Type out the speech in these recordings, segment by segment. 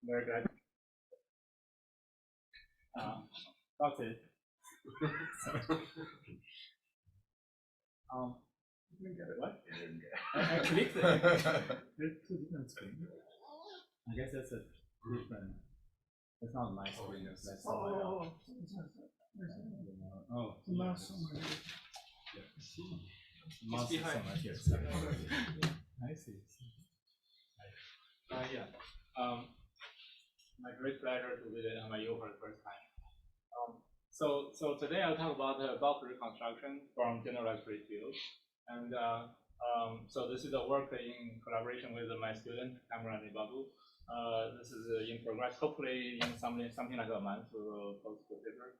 very glad. That's it. You didn't get it. What? You didn't get it. I clicked it. There's two different screens. I guess that's a different. That's not my screen. Yes. That's someone else. Oh, mouse somewhere. mouse is behind. somewhere here. Sorry. I see. Yeah. My great pleasure to visit NYU for the first time. So today I'll talk about the bulk reconstruction from generalized free fields, and so this is a work in collaboration with my student Cameron and Babu. This is in progress. Hopefully, in something like a month, we will post the paper.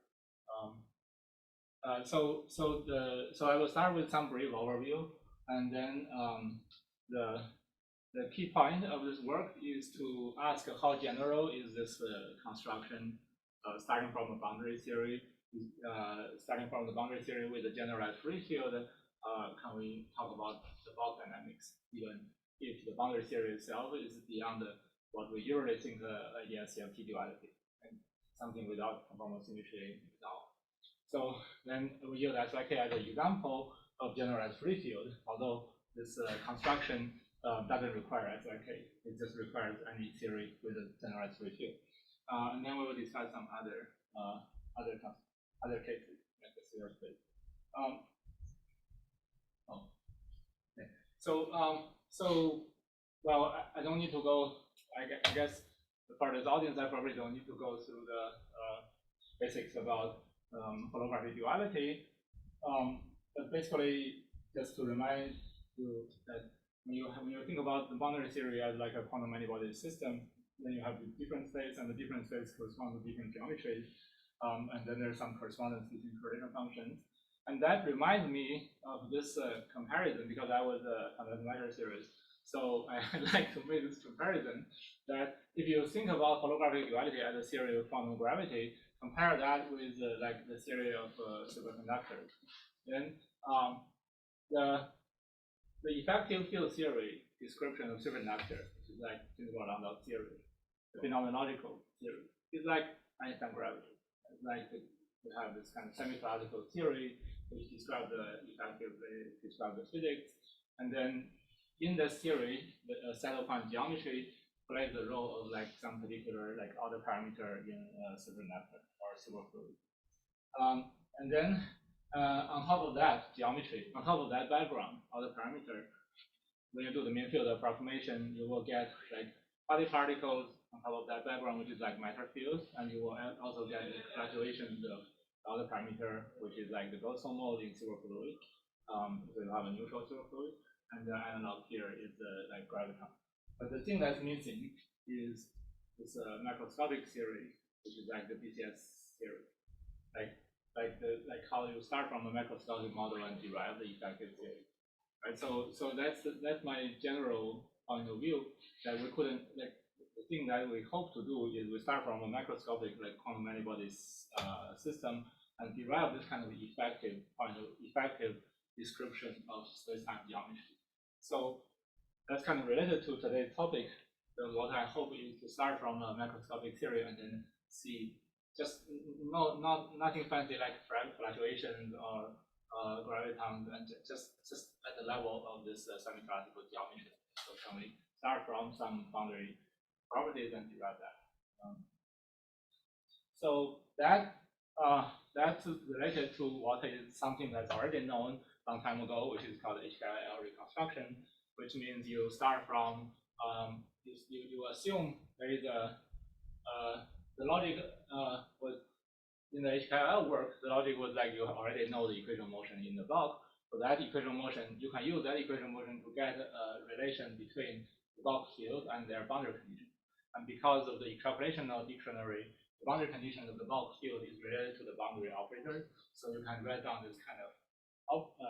So I will start with some brief overview, and then the key point of this work is to ask how general is this construction, starting from a boundary theory. Starting from the boundary theory with the generalized free field, can we talk about the bulk dynamics, even if the boundary theory itself is beyond what we usually think in CFT duality, and something without conformal symmetry at all. So then we use SYK as an example of generalized free field, although this construction doesn't require SYK. It just requires any theory with a generalized free field. And then we will discuss some other cases, like the zero space. Okay. So well, I don't need to go. I guess for this audience, I probably don't need to go through the basics about holographic duality. But basically, just to remind you that when you think about the boundary theory as like a quantum many-body system, then you have the different states, and the different states correspond to different geometries. And then there's some correspondence between correlation functions. And that reminds me of this comparison, because I was on the measure series. So I'd like to make this comparison that if you think about holographic duality as a theory of quantum gravity, compare that with like the theory of superconductors. Then the effective field theory description of superconductor is like general Landau theory. The phenomenological theory is like Einstein gravity. It's like we have this kind of semi-classical theory which describes describe the physics, and then in this theory, the saddle point geometry plays the role of like some particular like order parameter in superconductor or superfluid. And then on top of that geometry, on top of that background order parameter, when you do the mean field approximation, you will get like body particles on top of that background, which is like matter fields, and you will also get the fluctuations of the other parameter, which is like the Gaussian mode in superfluid. So you have a neutral superfluid, and the analog here is like graviton. But the thing that's missing is this macroscopic theory, which is like the BCS theory, like how you start from a macroscopic model and derive the effective theory. Right, so that's my general point of view, that we couldn't, like, the thing that we hope to do is we start from a macroscopic like quantum many-bodies system and derive this kind of effective description of space-time geometry. So that's kind of related to today's topic. So what I hope is to start from a macroscopic theory and then see just nothing fancy like fluctuations or gravitons, and just at the level of this semi-classical geometry. So can we start from some boundary properties and derive that? So that's related to what is something that's already known a long time ago, which is called HKL reconstruction, which means you start from you assume there is the logic was in the HKL work. The logic was like you already know the equation motion in the bulk. So that equation motion, you can use that equation motion to get a relation between the bulk field and their boundary condition. And because of the extrapolational dictionary, the boundary condition of the bulk field is related to the boundary operator. So you can write down this kind of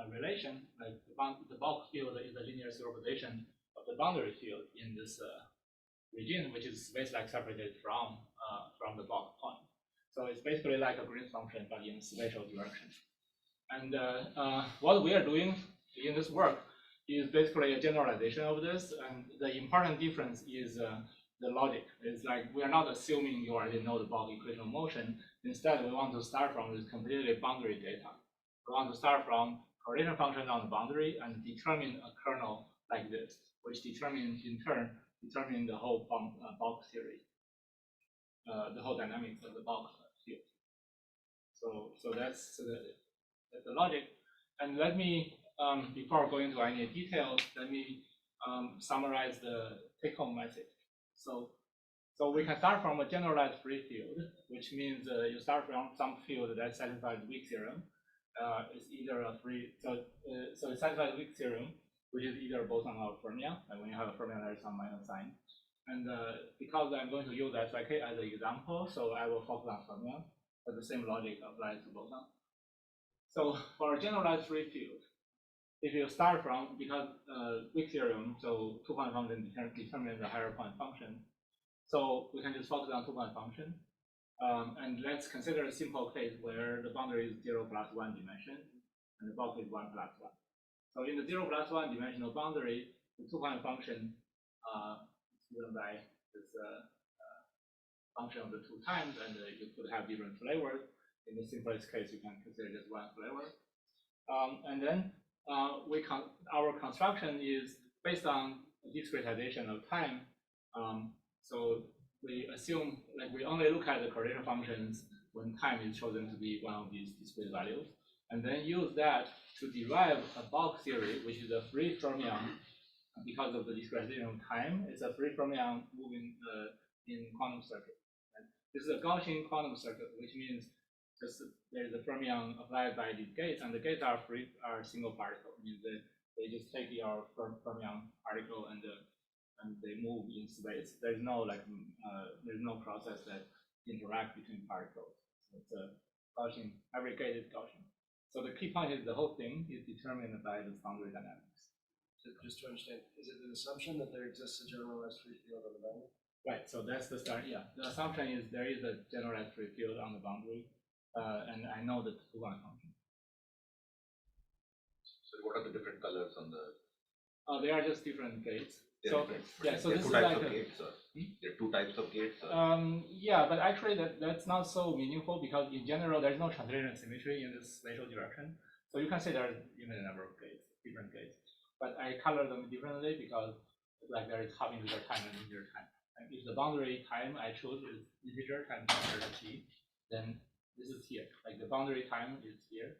relation, like the bulk field is a linear superposition of the boundary field in this region, which is space-like separated from the bulk point. So it's basically like a Green's function, but in spatial direction. And what we are doing in this work is basically a generalization of this. And the important difference is the logic. It's like we are not assuming you already know the bulk equation of motion. Instead, we want to start from this completely boundary data. We want to start from correlation function on the boundary and determine a kernel like this, which determines in turn the whole bulk theory, the whole dynamics of the bulk field. So that's the logic. And let me, before going into any details, let me summarize the take-home message. So we can start from a generalized free field, which means you start from some field that satisfies the weak theorem. It's either a free, so it satisfies the weak theorem, which is either boson or fermion. And when you have a fermion, there is some minus sign. And because I'm going to use SYK as an example, so I will focus on fermion, but the same logic applies to boson. So for a generalized free field, if you start from, because weak theorem, so two-point function determines the higher point function. So we can just focus on two-point function. And let's consider a simple case where the boundary is 0 plus 1 dimension, and the bulk is 1 plus 1. So in the 0 plus 1 dimensional boundary, the two-point function is given by this function of the two times, and you could have different flavors. In the simplest case, you can consider just one flavor. And then our construction is based on discretization of time. So we assume, like, we only look at the correlation functions when time is chosen to be one of these discrete values, and then use that to derive a bulk theory, which is a free fermion. Because of the discretization of time, it's a free fermion moving in quantum circuit. And this is a Gaussian quantum circuit, which means just there's a fermion applied by these gates, and the gates are single particle. It means that they just take your fermion particle and they move in space. There's no there's no process that interact between particles. So it's a Gaussian, every gate is Gaussian. So the key point is the whole thing is determined by the boundary dynamics. Just to understand, is it an assumption that there exists a generalized free field on the boundary? Right. So that's the start. Yeah. The assumption is there is a generalized free field on the boundary. And I know the two-point function. So what are the different colors on the? They are just different gates. So yeah, so there are this two is types like of gates. There are two types of gates. Yeah, but actually that's not so meaningful because in general there's no translation symmetry in this spatial direction. So you can say there's even a number of gates, different gates. But I color them differently because like there is half integer time and integer time. And if the boundary time I choose is integer times t, then this is here. Like the boundary time is here,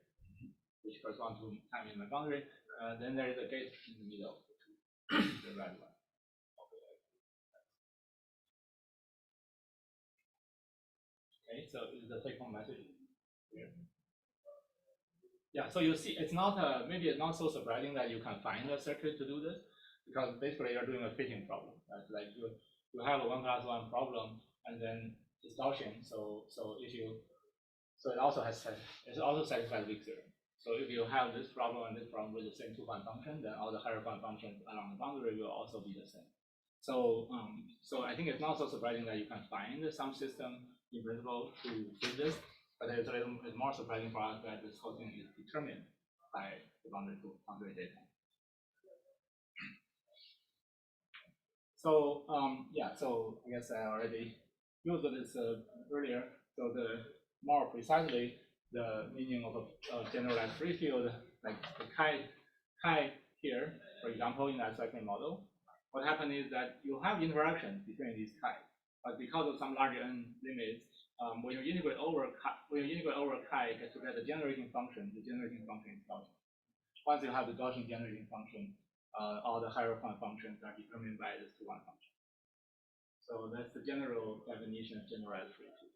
which corresponds to time in my boundary. Then there is a gate in the middle, the red one. Okay, so is the take-home message here? Yeah, so you see, it's not maybe it's not so surprising that you can find a circuit to do this, because basically you're doing a fitting problem. Right? Like you have a 1 plus 1 problem, and then it's Gaussian. So if you it also satisfies weak theorem. So if you have this problem and this problem with the same two-point function, then all the higher point functions along the boundary will also be the same. So I think it's not so surprising that you can find some system in principle to fit this, but it's more surprising for us that this whole thing is determined by the boundary data. So yeah, so I guess I already used this earlier. So the more precisely, the meaning of a generalized free field, like the chi here, for example, in the SYK model, what happens is that you have interaction between these chi, but because of some larger n limits, when you integrate over chi to get the generating function is Gaussian. Once you have the Gaussian generating function, all the higher point functions are determined by this two-one function. So that's the general definition of generalized free field.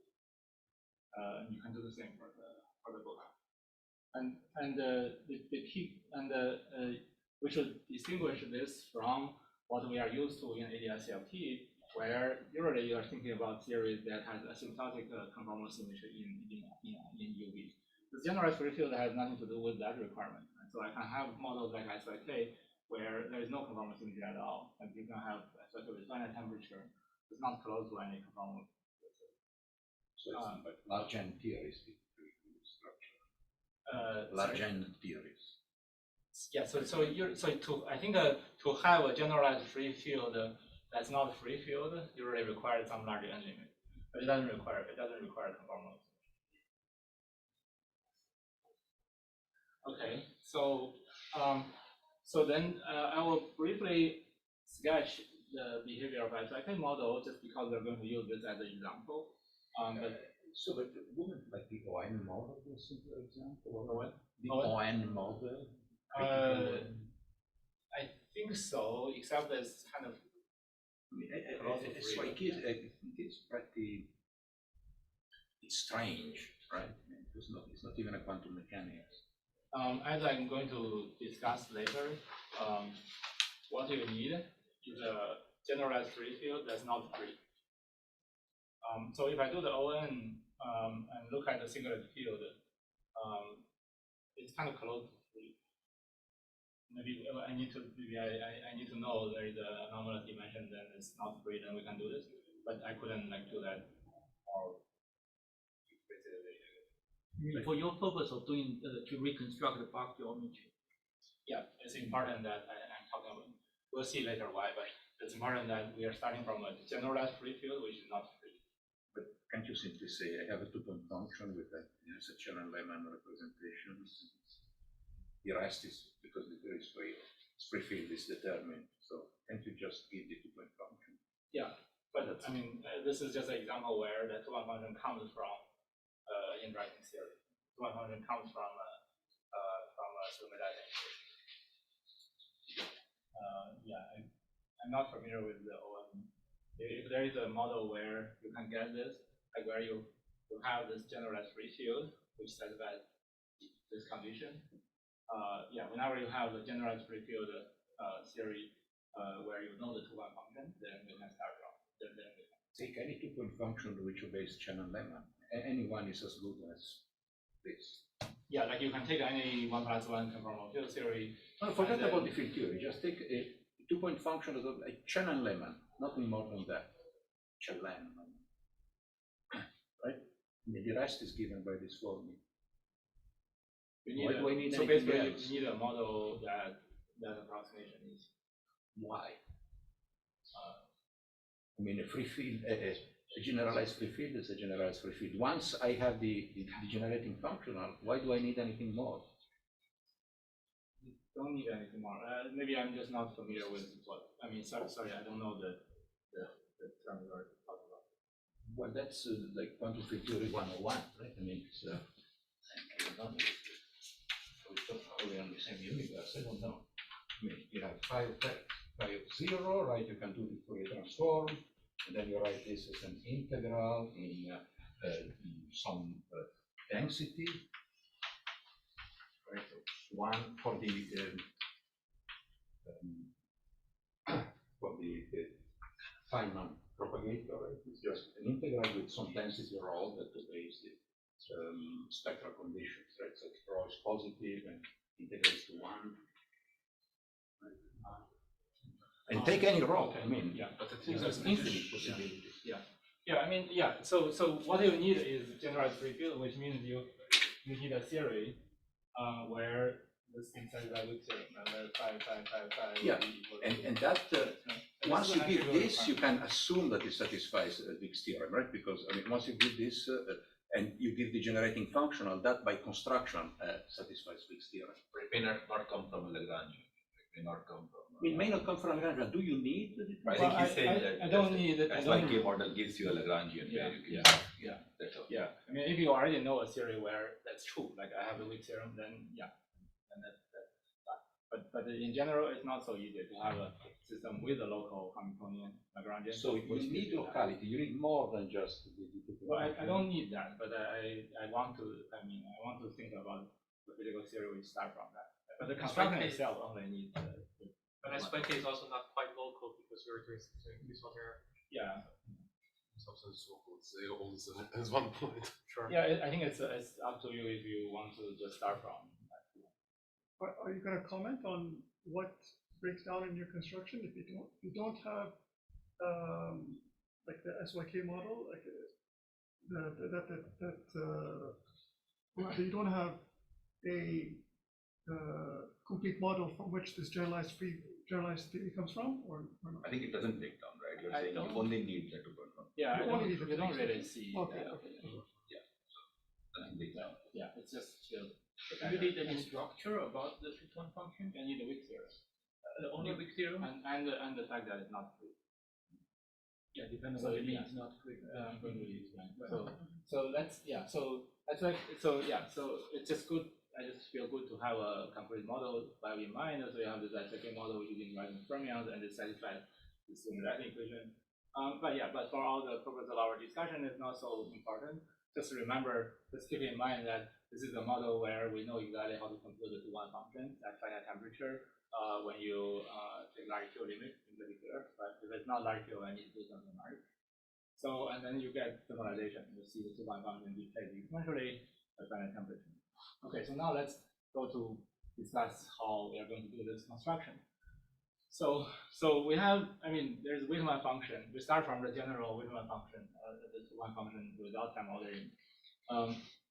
And you can do the same for the book. And the key we should distinguish this from what we are used to in ADS-CFT, where usually you are thinking about theories that has asymptotic conformal symmetry in UV. The generalized free field has nothing to do with that requirement. And so I can have models like SYK where there is no conformal symmetry at all. Like you can have SYK with finite temperature. It's not close to any conformal. So but large N theories structure. Large N theories. Yeah. So I think to have a generalized free field that's not free field usually requires some large n limit, but it doesn't require conformal. Okay, so so then I will briefly sketch the behavior of SYK model just because we're going to use this as an example. But wouldn't like the ON model be a simpler example? Or what? The ON model? I think so, except it's kind of SYK is pretty strange, right? I mean, it's not even a quantum mechanics. as I'm going to discuss later, what you need is a generalized free field that's not free. So if I do the ON and look at the singlet field, it's kind of close to free. Maybe I need to know there is a anomalous dimension, then it's not free, then we can do this. But I couldn't like do that or For your purpose of doing to reconstruct the box geometry. yeah, it's important that I'm talking about. We'll see later why, but it's important that we are starting from a generalized free field, which is not free. But can't you simply say I have a two-point function with a Xiaoliang representation? The rest is because there is free field is determined. So can't you just give the two-point function? Yeah, but I mean, this is just an example where the two-point function comes from in writing theory. Two-point function comes from a supermodalization. Yeah, I'm not familiar with the OM. If there is a model where you can get this, like where you have this generalized free field, which satisfies this condition. Yeah, whenever you have the generalized free field theory where you know the two-point function, then we can start from. Then we can take any two-point function which obeys Xiaoliang. Any one is as good as this. Yeah, like you can take any 1 plus 1 conformal field theory. No, forget about the field theory. Just take a two-point function of like Xiaoliang, nothing more than that. Xiaoliang, right? The rest is given by this formula. Why do I need so anything basically, else? you need a model that approximation is. Why? I mean, a free field, a generalized free field is a generalized free field. Once I have the generating functional, why do I need anything more? You don't need anything more. Maybe I'm just not familiar with what. I mean, sorry, I don't know the term you're talking about. Well, that's like quantum field theory 101, right? I mean, it's probably on the same universe. I don't know. I mean, you have phi of 0, right? You can do the Fourier transform, and then you write this as an integral in some density, right? One for the Feynman propagator, right? It's just an integral with some density rho that obeys the spectral conditions, right? So rho is positive and integrates to 1. And take any rho. Okay. I mean, yeah, but there's infinite possibilities. Yeah, I mean, yeah. So what you need is generalized free field, which means you need a theory where this thing satisfies with theorem, phi. Yeah, and that once you give this, you can assume that it satisfies Wick's theorem, right? Because I mean, once you give this and you give the generating functional, that by construction satisfies Wick's theorem. It may not come from a Lagrangian. It may not come from. It may not come from Lagrangian. Do you need it? I think he's saying that I don't need it. SYK model gives you a Lagrangian. Yeah. That's all. Yeah, I mean, if you already know a theory where that's true, like I have the Wick theorem, then yeah, and that's fine. But in general, it's not so easy to have a system with a local Hamiltonian Lagrangian. So you need locality. You need more than just the. Well, I don't need that, but I want to. I mean, I want to think about the physical theory we start from that. But the construction itself only needs. But SYK is also not quite local because you're doing this one here. Yeah. Substance holds as one point. Sure. Yeah, I think it's up to you if you want to just start from. Are you going to comment on what breaks down in your construction if you don't have like the SYK model, like you don't have a complete model from which this generalized theory comes from, or not? I think it doesn't break down, right? You're I saying you don't- only need the two-point function. Yeah, You I only don't, need the we don't fixed. really see Okay, that. okay. Nothing big. Yeah, it's just still. Do you need any structure about the two-point function? You need the weak theorem. Only weak theorem? And the fact that it's not free. Yeah, depending on So, what it yeah. means, not free. I'm going to use that. So let's so that's like so it's just good. I just feel good to have a concrete model well in mind. So you have this second model using rising fermions and it satisfies the similarity equation. But for all the purpose of our discussion, it's not so important. Just remember, just keep in mind that this is a model where we know exactly how to compute the two-one function at finite temperature when you take large Q limit in particular. But if it's not large Q, I need to do something large. So, and then you get generalization. You see the two-one function behaved exponentially at finite temperature. Okay, so now let's go to discuss how we are going to do this construction. So we have, there's Wiedemann function. We start from the general Wiedemann function, the two-one function without time ordering.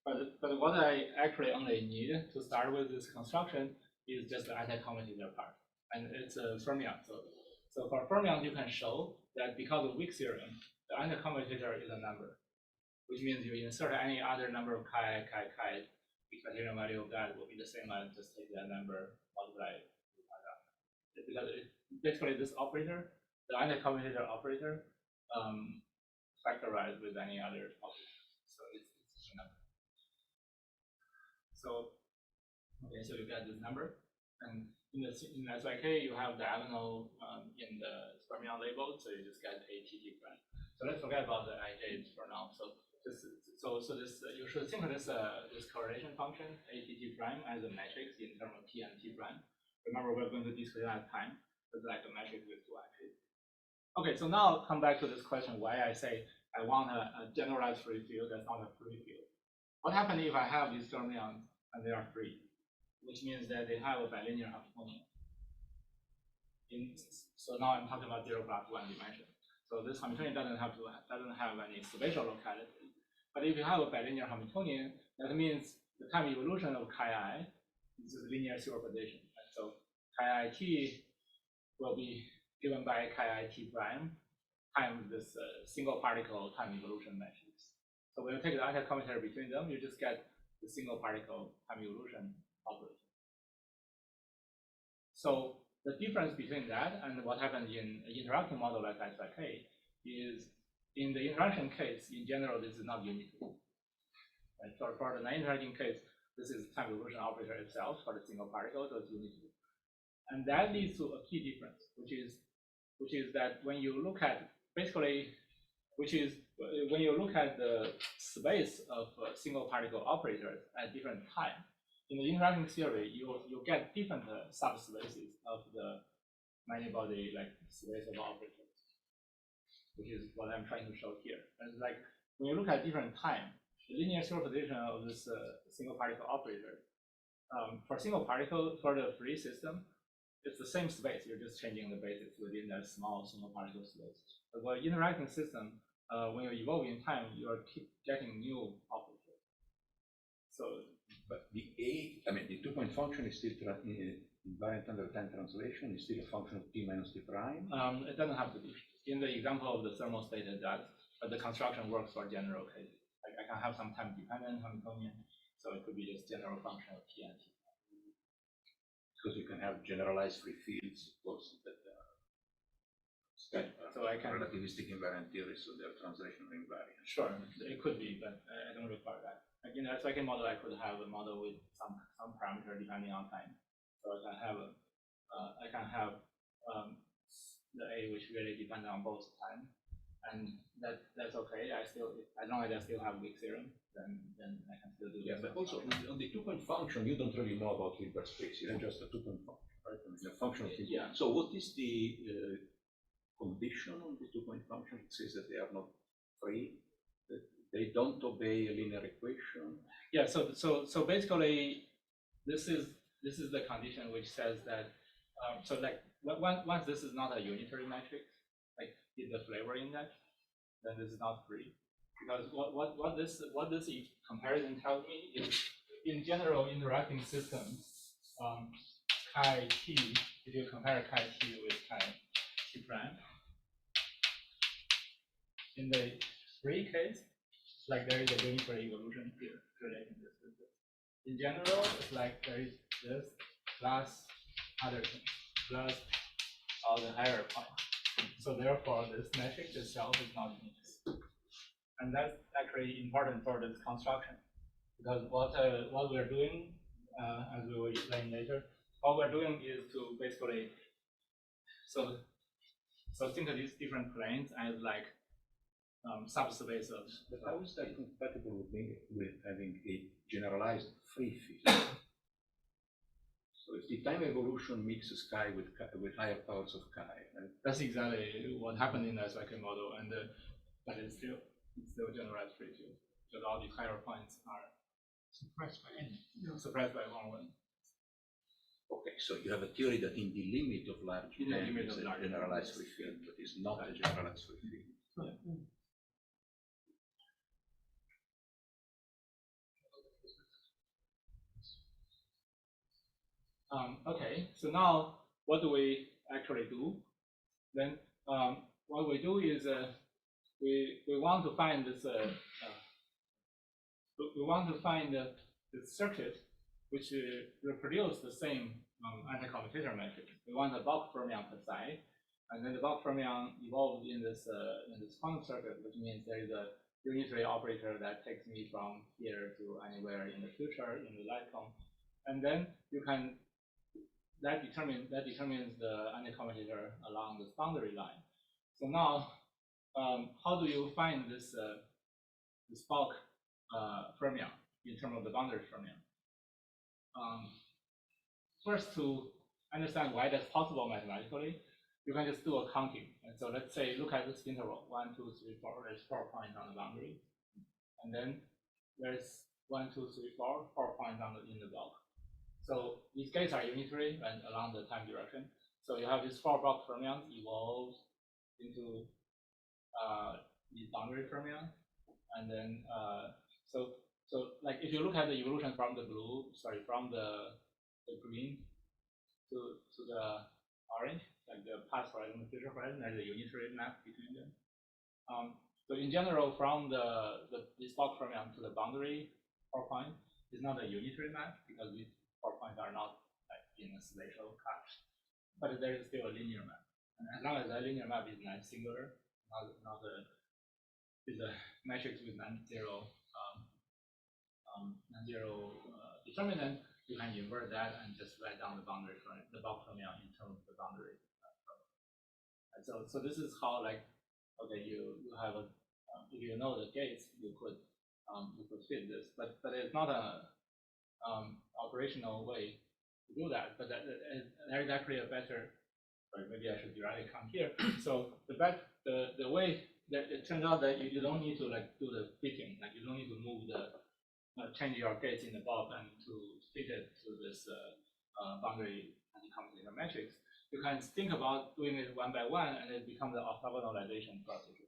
But what I actually only need to start with this construction is just the anti-commutator part, and it's a fermion. So for fermion, you can show that because of weak theorem, the anti-commutator is a number, which means you insert any other number of chi, expectation value of that will be the same as just take that number, multiply it by that. Because basically this operator, the anti-commutator operator, factorized with any other operator. So it's a number. So you get this number, and in SYK you have diagonal in the fermion label, so you just get ATT prime. So let's forget about the IJs for now. So you should think of this correlation function ATT prime as a matrix in terms of T and T prime. Remember, we're going to discretize time. It's like a matrix with two axes. Okay, so now come back to this question why I say I want a generalized free field that's not a free field. What happens if I have these fermions and they are free, which means that they have a bilinear Hamiltonian? So now I'm talking about 0 plus 1 dimension. So this Hamiltonian doesn't have any spatial locality. But if you have a bilinear Hamiltonian, that means the time evolution of chi I is just linear superposition. And so chi I t will be given by chi I t prime times this single particle time evolution matrix. So when you take the anti-commutator between them, you just get the single particle time evolution operator. So the difference between that and what happens in an interacting model like SYK is in the interaction case, in general, this is not unique. Right? For the non-interacting case, this is time evolution operator itself for the single particle, so it's unique. And that leads to a key difference, which is that when you look at when you look at the space of single particle operators at different time, in the interaction theory, you get different subspaces of the many-body like space of operators, which is what I'm trying to show here. And like when you look at different time, the linear superposition of this single particle operator for single particle for the free system, it's the same space. You're just changing the basis within that small single particle space. But for interacting system, when you evolve in time, you are keep getting new operators. So, but the two-point function is still invariant under time translation. Is still a function of t minus t prime. It doesn't have to be. In the example of the thermostat, it does, but the construction works for general cases. Like I can have some time-dependent Hamiltonian, so it could be just general function of t and t. Because you can have generalized free fields, of course, that so I can relativistic invariant theory, so their translation are invariant. Sure, it could be, but I don't require that. Like in a second model, I could have a model with some parameter depending on time. So I can have the A which really depends on both time, and that's okay. As long as I still have weak theorem, then I can still do Yeah, this. but also on the two-point function, you don't really know about Hilbert space. You have just a two-point function, right? A function of t. Yeah. So what is the condition on the two-point function? It says that they are not free, that they don't obey a linear equation. Yeah. So basically, this is the condition which says that so like once this is not a unitary matrix, like in the flavor index, then this is not free. Because what this comparison tells me is in general interacting systems, chi t, if you compare chi t with chi t prime, in the free case, it's like there is a unitary evolution here relating this with this. In general, it's like there is this plus other things plus all the higher points. So therefore, this matrix itself is not unique. And that's actually important for this construction, because what we're doing, as we will explain later, what we're doing is to basically so think of these different planes as like subspace of. But how is that compatible with having a generalized free field? So if the time evolution mixes chi with higher powers of chi, right? That's exactly what happened in the SYK model, and but it's still generalized free field, because all the higher points are suppressed by n, suppressed by 1, 1. Okay, so you have a theory that in the limit of large In the n limit is of a large generalized n, free field, but is not a generalized free field. Okay, so now what do we actually do? Then what we do is we want to find this we want to find this circuit which reproduce the same anti-commutator matrix. We want a bulk fermion per side, and then the bulk fermion evolved in this quantum circuit, which means there is a unitary operator that takes me from here to anywhere in the future in the light cone, and then you can that determines the anti-commutator along this boundary line. So now, how do you find this this bulk fermion in terms of the boundary fermion? First, to understand why that's possible mathematically, you can just do a counting. And so let's say look at this interval 1, 2, 3, 4. There's 4 points on the boundary, and then there's 1, 2, 3, 4 points in the bulk. So these gates are unitary and along the time direction. So you have these 4 bulk fermions evolve into these boundary fermions, and then so like if you look at the evolution from the from the green to the orange, like the past horizon, the future horizon, there's a unitary map between them. So in general, from this bulk fermion to the boundary 4 point is not a unitary map, because these 4 points are not like in a spatial cut, but there is still a linear map. And as long as that linear map is non-singular, is a matrix with non-zero determinant, you can invert that and just write down the boundary for the bulk fermion in terms of the boundary. And so this is how, like, okay, you have a if you know the gates, you could fit this, but it's not a operational way to do that. But there is actually a better. Or maybe I should directly come here. So the way that it turns out that you don't need to like do the fitting, like you don't need to move the change your gates in the bulk and to fit it to this boundary anti-commutator matrix. You can think about doing it one by one, and it becomes an orthogonalization procedure.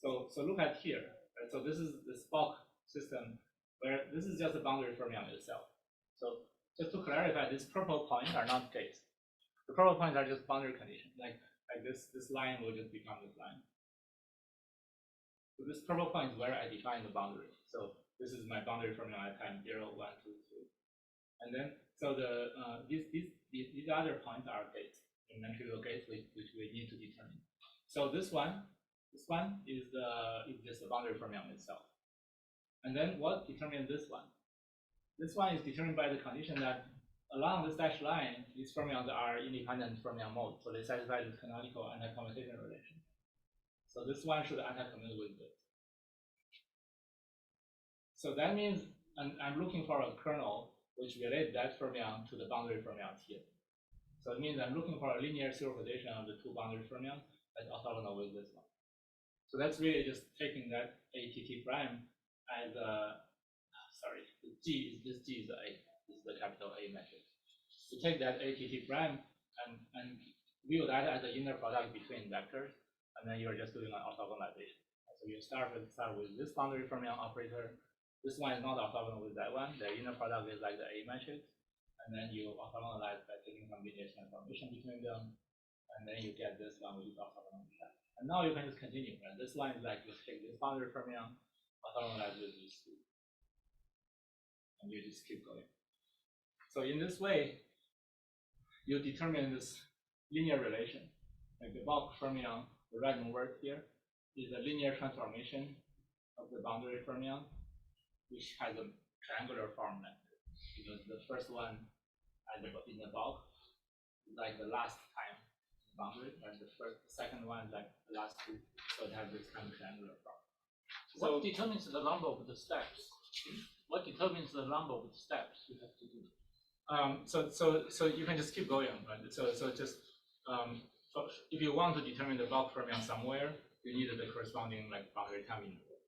So look at here. Right? So this is this bulk system where this is just the boundary fermion itself. So just to clarify, these purple points are not gates. The purple points are just boundary conditions. Like this line will just become this line. So this purple point is where I define the boundary. So this is my boundary fermion at time 0, 1, 2, 3. And then so these other points are gates, non-trivial gates which we need to determine. So this one is just the boundary fermion itself. And then what determines this one? This one is determined by the condition that along this dashed line, these fermions are independent fermion modes, so they satisfy this canonical anti-commutation relation. So this one should anti-commute with this. So that means I'm looking for a kernel which relates that fermion to the boundary fermions here. So it means I'm looking for a linear superposition of the 2 boundary fermions that's orthogonal with this one. So that's really just taking that ATT prime as a, this G is the A, this is the capital A matrix. You take that ATT prime and view that as the inner product between vectors, and then you're just doing an orthogonalization. So you start with this boundary fermion operator. This one is not orthogonal with that one. The inner product is like the A matrix, and then you orthogonalize by taking some linear transformation between them, and then you get this one which is orthogonal with that. And now you can just continue. Right? This line is like, just take this boundary fermion, orthogonalize with these two. And you just keep going. So in this way, you determine this linear relation. Like the bulk fermion, the random word here, is a linear transformation of the boundary fermion, which has a triangular form like this. Because the first one in the bulk is like the last time boundary, and the second one is like the last two. So it has this kind of triangular form. What determines the number of the steps? What determines the number of the steps you have to do? So you can just keep going, right? So just if you want to determine the bulk fermion somewhere, you need the corresponding like boundary time interval.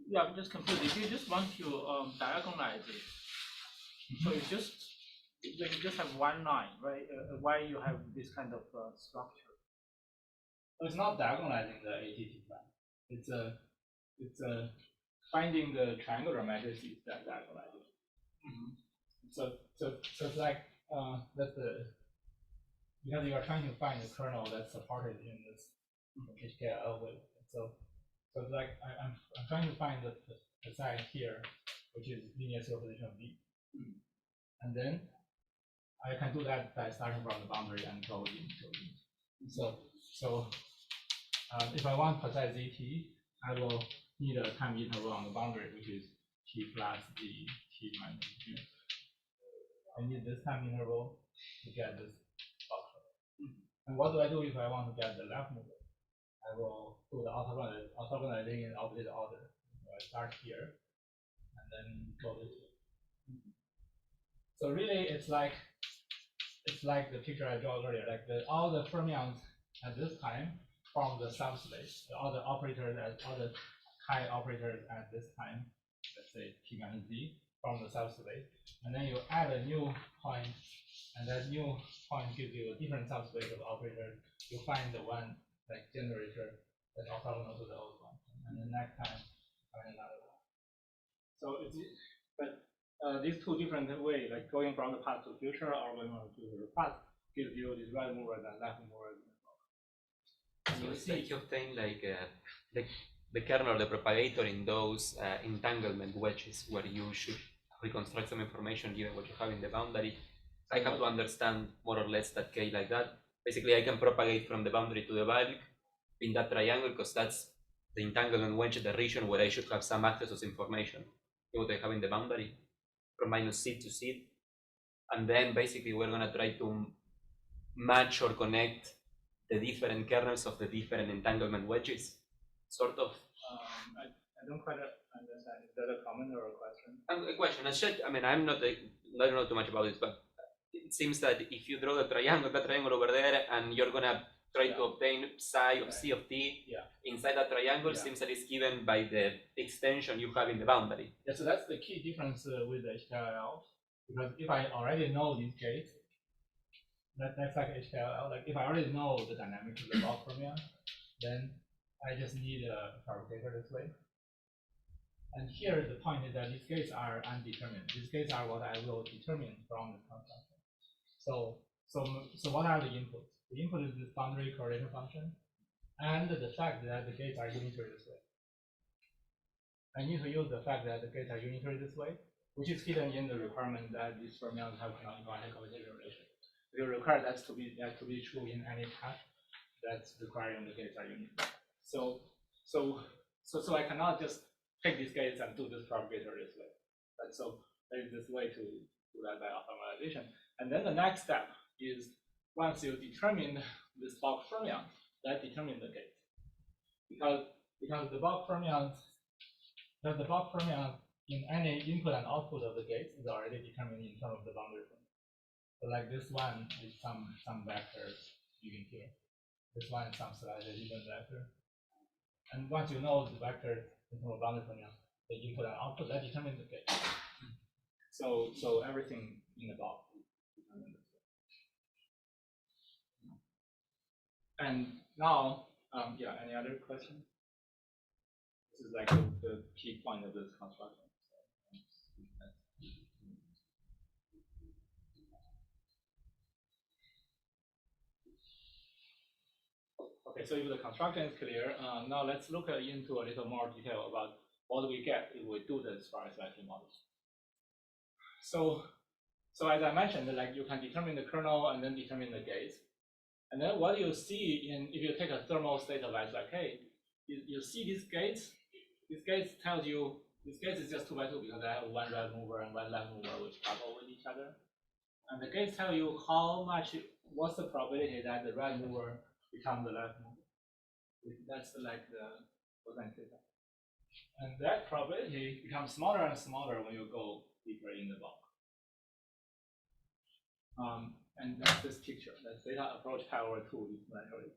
Yeah, I'm just confused. If you just want to diagonalize it, so you just have one line, right? Why you have this kind of structure? So it's not diagonalizing the ATT plan. It's finding the triangular matrices that diagonalize it. So it's like that's the, because you are trying to find the kernel that's supported in this HKL with. So it's like I'm trying to find the side here, which is linear superposition of B, and then I can do that by starting from the boundary and going into it. So if I want precise ZT, I will need a time interval on the boundary, which is T plus D T minus T. I need this time interval to get this function. And what do I do if I want to get the left mover? I will do the orthogonalizing in opposite order. So I start here and then go this way. So really, it's like the picture I drew earlier. Like all the fermions at this time from the subspace, all the operators all the chi operators at this time, let's say T minus Z, from the subspace, and then you add a new point, and that new point gives you a different subspace of operators. You find the one like generator that's orthogonal to the old one, and the next time find another one. So these two different ways, like going from the past to future or going from the future to the past, gives you this right movers and left movers. So it's like you obtain like the kernel or the propagator in those entanglement wedges where you should reconstruct some information given what you have in the boundary. I have to understand more or less that case like that. Basically, I can propagate from the boundary to the bulk in that triangle because that's the entanglement wedge, the region where I should have some access to information. What I have in the boundary from minus seed to seed. And then basically we're going to try to match or connect the different kernels of the different entanglement wedges, sort of. I don't quite understand. Is that a comment or a question? A question. I mean, I don't know too much about this, but it seems that if you draw that triangle over there, and you're gonna try to obtain psi of C of t inside that triangle, seems that it's given by the extension you have in the boundary. Yeah, so that's the key difference with the HKL, because if I already know these gates, that's like HKL. Like if I already know the dynamics of the bulk fermion, then I just need a propagator this way. And here the point is that these gates are undetermined. These gates are what I will determine from the construction. So what are the inputs? The input is this boundary correlation function, and the fact that the gates are unitary this way. I need to use the fact that the gates are unitary this way, which is hidden in the requirement that these fermions have canonical anti-commutative relation. We require that to be true in any path that's requiring the gates are unitary. So I cannot just take these gates and do this propagator this way. Right? So there is this way to do that by orthogonalization. And then the next step is once you determine this bulk fermion, that determines the gates. Because the bulk fermion in any input and output of the gates is already determined in terms of the boundary fermion. So like this one is some vector given here. This one is some slightly different vector. And once you know the vector in terms of boundary fermion, the input and output, that determines the gate. So everything in the bulk. And now, any other questions? This is like the key point of this construction. Okay, so if the construction is clear, now let's look into a little more detail about what we get if we do the sparse vacuum model. So as I mentioned, like you can determine the kernel and then determine the gates. And then what you see if you take a thermal state of S like K, you see these gates. These gates tells you, this gate is just 2 by 2 because I have one right mover and one left mover which couple with each other. And the gates tell you what's the probability that the right mover becomes the left mover. That's like the cosine theta. And that probability becomes smaller and smaller when you go deeper in the bulk. And that's this picture. That's theta approach pi over 2 exponentially,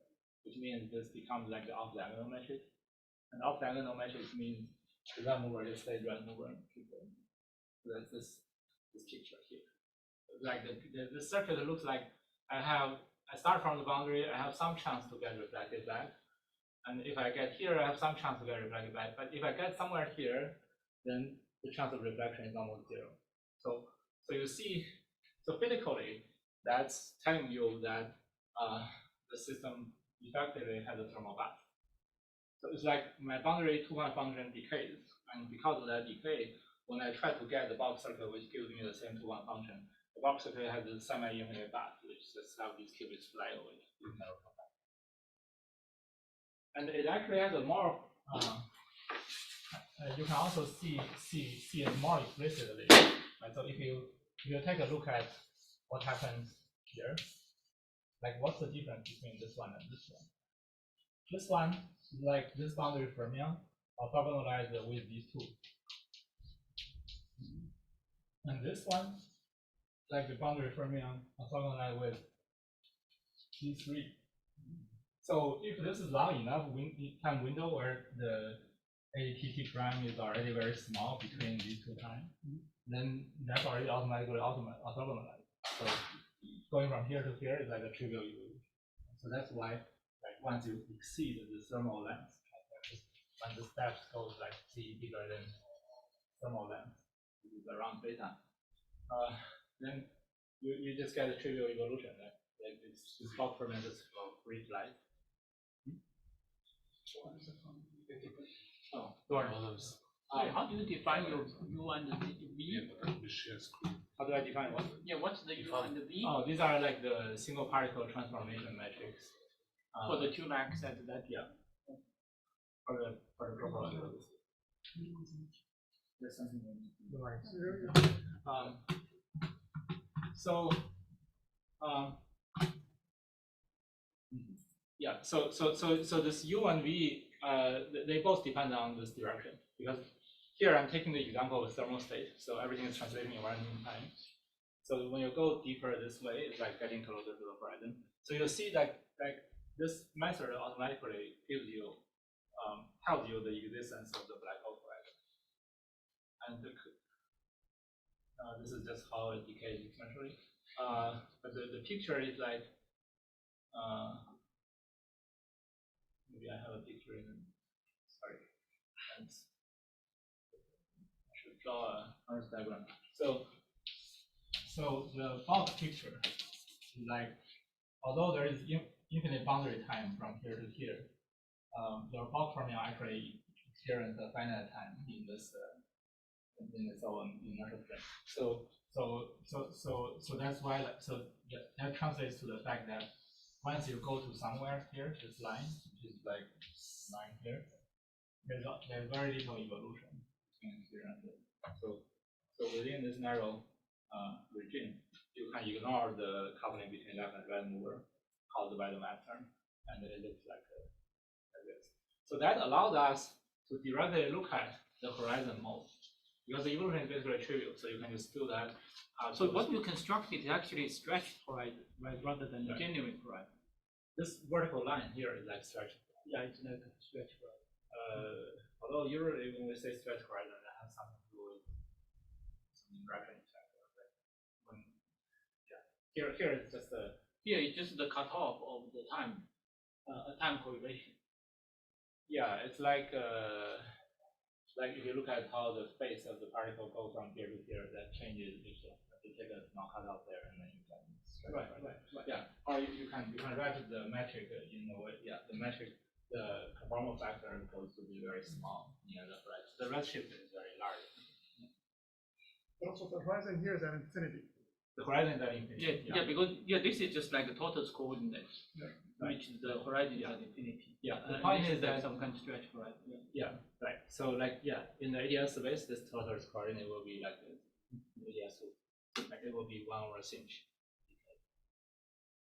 which means this becomes like the off-diagonal matrix. And off-diagonal matrix means the right mover just stays right mover and keep going. So that's this picture here. Like the circuit looks like I start from the boundary, I have some chance to get reflected back. And if I get here, I have some chance to get reflected back. But if I get somewhere here, then the chance of reflection is almost 0. So you see, so physically, that's telling you that the system effectively has a thermal bath. So it's like my boundary 2-point function decays, and because of that decay, when I try to get the box circle, which gives me the same 2-point function, the box circle has a semi-infinite bath, which just have these qubits fly away. And it actually has a more. You can also see it more explicitly. Right? So if you take a look at what happens here, like what's the difference between this one and this one? This one is like this boundary fermion orthogonalized with these two. And this one, like the boundary fermion orthogonalized with these three. So if this is long enough time window where the ATT prime is already very small between these two times, then that's already automatically orthogonalized. So going from here to here is like a trivial evolution. So that's why, like once you exceed the thermal length, when the steps goes like c bigger than thermal length, which is around beta, then you just get a trivial evolution, right? Like this bulk ferment is free flight. Oh, how do you define your U and the V? How do I define what? Yeah, what's the U and the V? Oh, these are like the single particle transformation metrics. For the two max at that. Yeah. For the proper. There's something yeah. So this U and V, they both depend on this direction, because here I'm taking the example of thermal state, so everything is translating in random time. So when you go deeper this way, it's like getting closer to the horizon. So you'll see that like this method automatically gives you tells you the existence of the black hole horizon. And this is just how it decays exponentially. But the picture is like maybe I have a picture in. Sorry, I should draw a Earth diagram. So the bulk picture is like, although there is infinite boundary time from here to here, your bulk fermion actually experience a finite time in this in its own inertial frame. So that's why that translates to the fact that once you go to somewhere here, this line, which is like line here, there's very little evolution between here and there. So within this narrow regime, you can ignore the coupling between left and right mover caused by the map term, and it looks like this. So that allowed us to directly look at the horizon mode, because the evolution is basically trivial, so you can just do that. So what you constructed is actually stretched horizon, right, rather than the genuine horizon. This vertical line here is like stretched. Yeah, it's like a stretched horizon. Although usually when we say stretched horizon, that has something to do with some interaction effect. Here it's just the cutoff of the time, time correlation. Yeah, it's like if you look at how the phase of the particle goes from here to here, that changes if you take a small cutoff there, and then you get this Right. Yeah. Or you can write the metric in a way. Yeah, the metric, the conformal factor goes to be very small near the horizon. The redshift is very large. But also the horizon here is at infinity. The horizon is at infinity. Yeah, because this is just like a total coordinates, Right. which the horizon is at infinity. Yeah. The And point this is that some kind of stretch horizon. yeah, right. So like in the ADS space, this total coordinate will be like this. ADS like it will be 1 over sinh.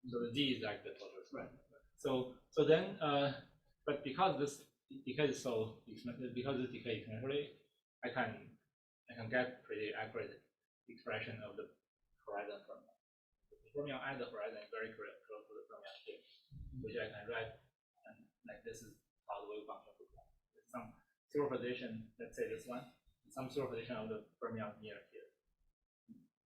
So the z is like the total. Right. So then but because this decay is so expensive, because this decay exponentially, I can get pretty accurate expression of the horizon fermion. The fermion at the horizon is very close to the fermion here, which I can write and like this is how the wave function looks like. With some superposition, let's say this one, some superposition of the fermion near here.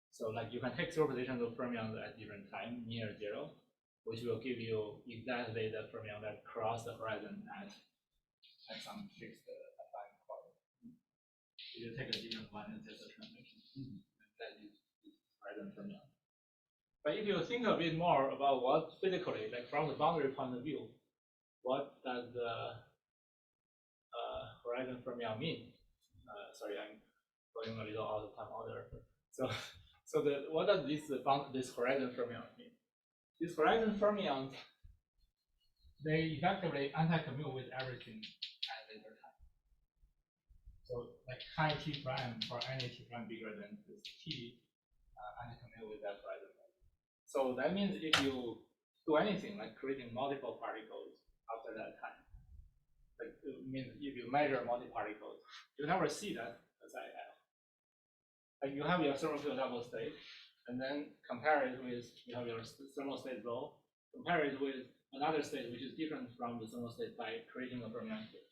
So like you can take superposition of fermions at different time near 0, which will give you exactly the fermion that cross the horizon at some fixed time coordinate. If you take a different one and just a translation, that is horizon fermion. But if you think a bit more about what physically, like from the boundary point of view, what does the horizon fermion mean? Sorry, I'm going a little out of time order. So what does this horizon fermion mean? These horizon fermions, they effectively anti-commute with everything at later time. So like high t prime for any t prime bigger than this t, anti-commute with that horizon fermion. So that means if you do anything like creating multiple particles after that time, like it means if you measure multi-particles, you never see that as IL. Like you have your thermal double state, and then compare it with, you have your thermal state rho, compare it with another state which is different from the thermal state by creating a fermion here.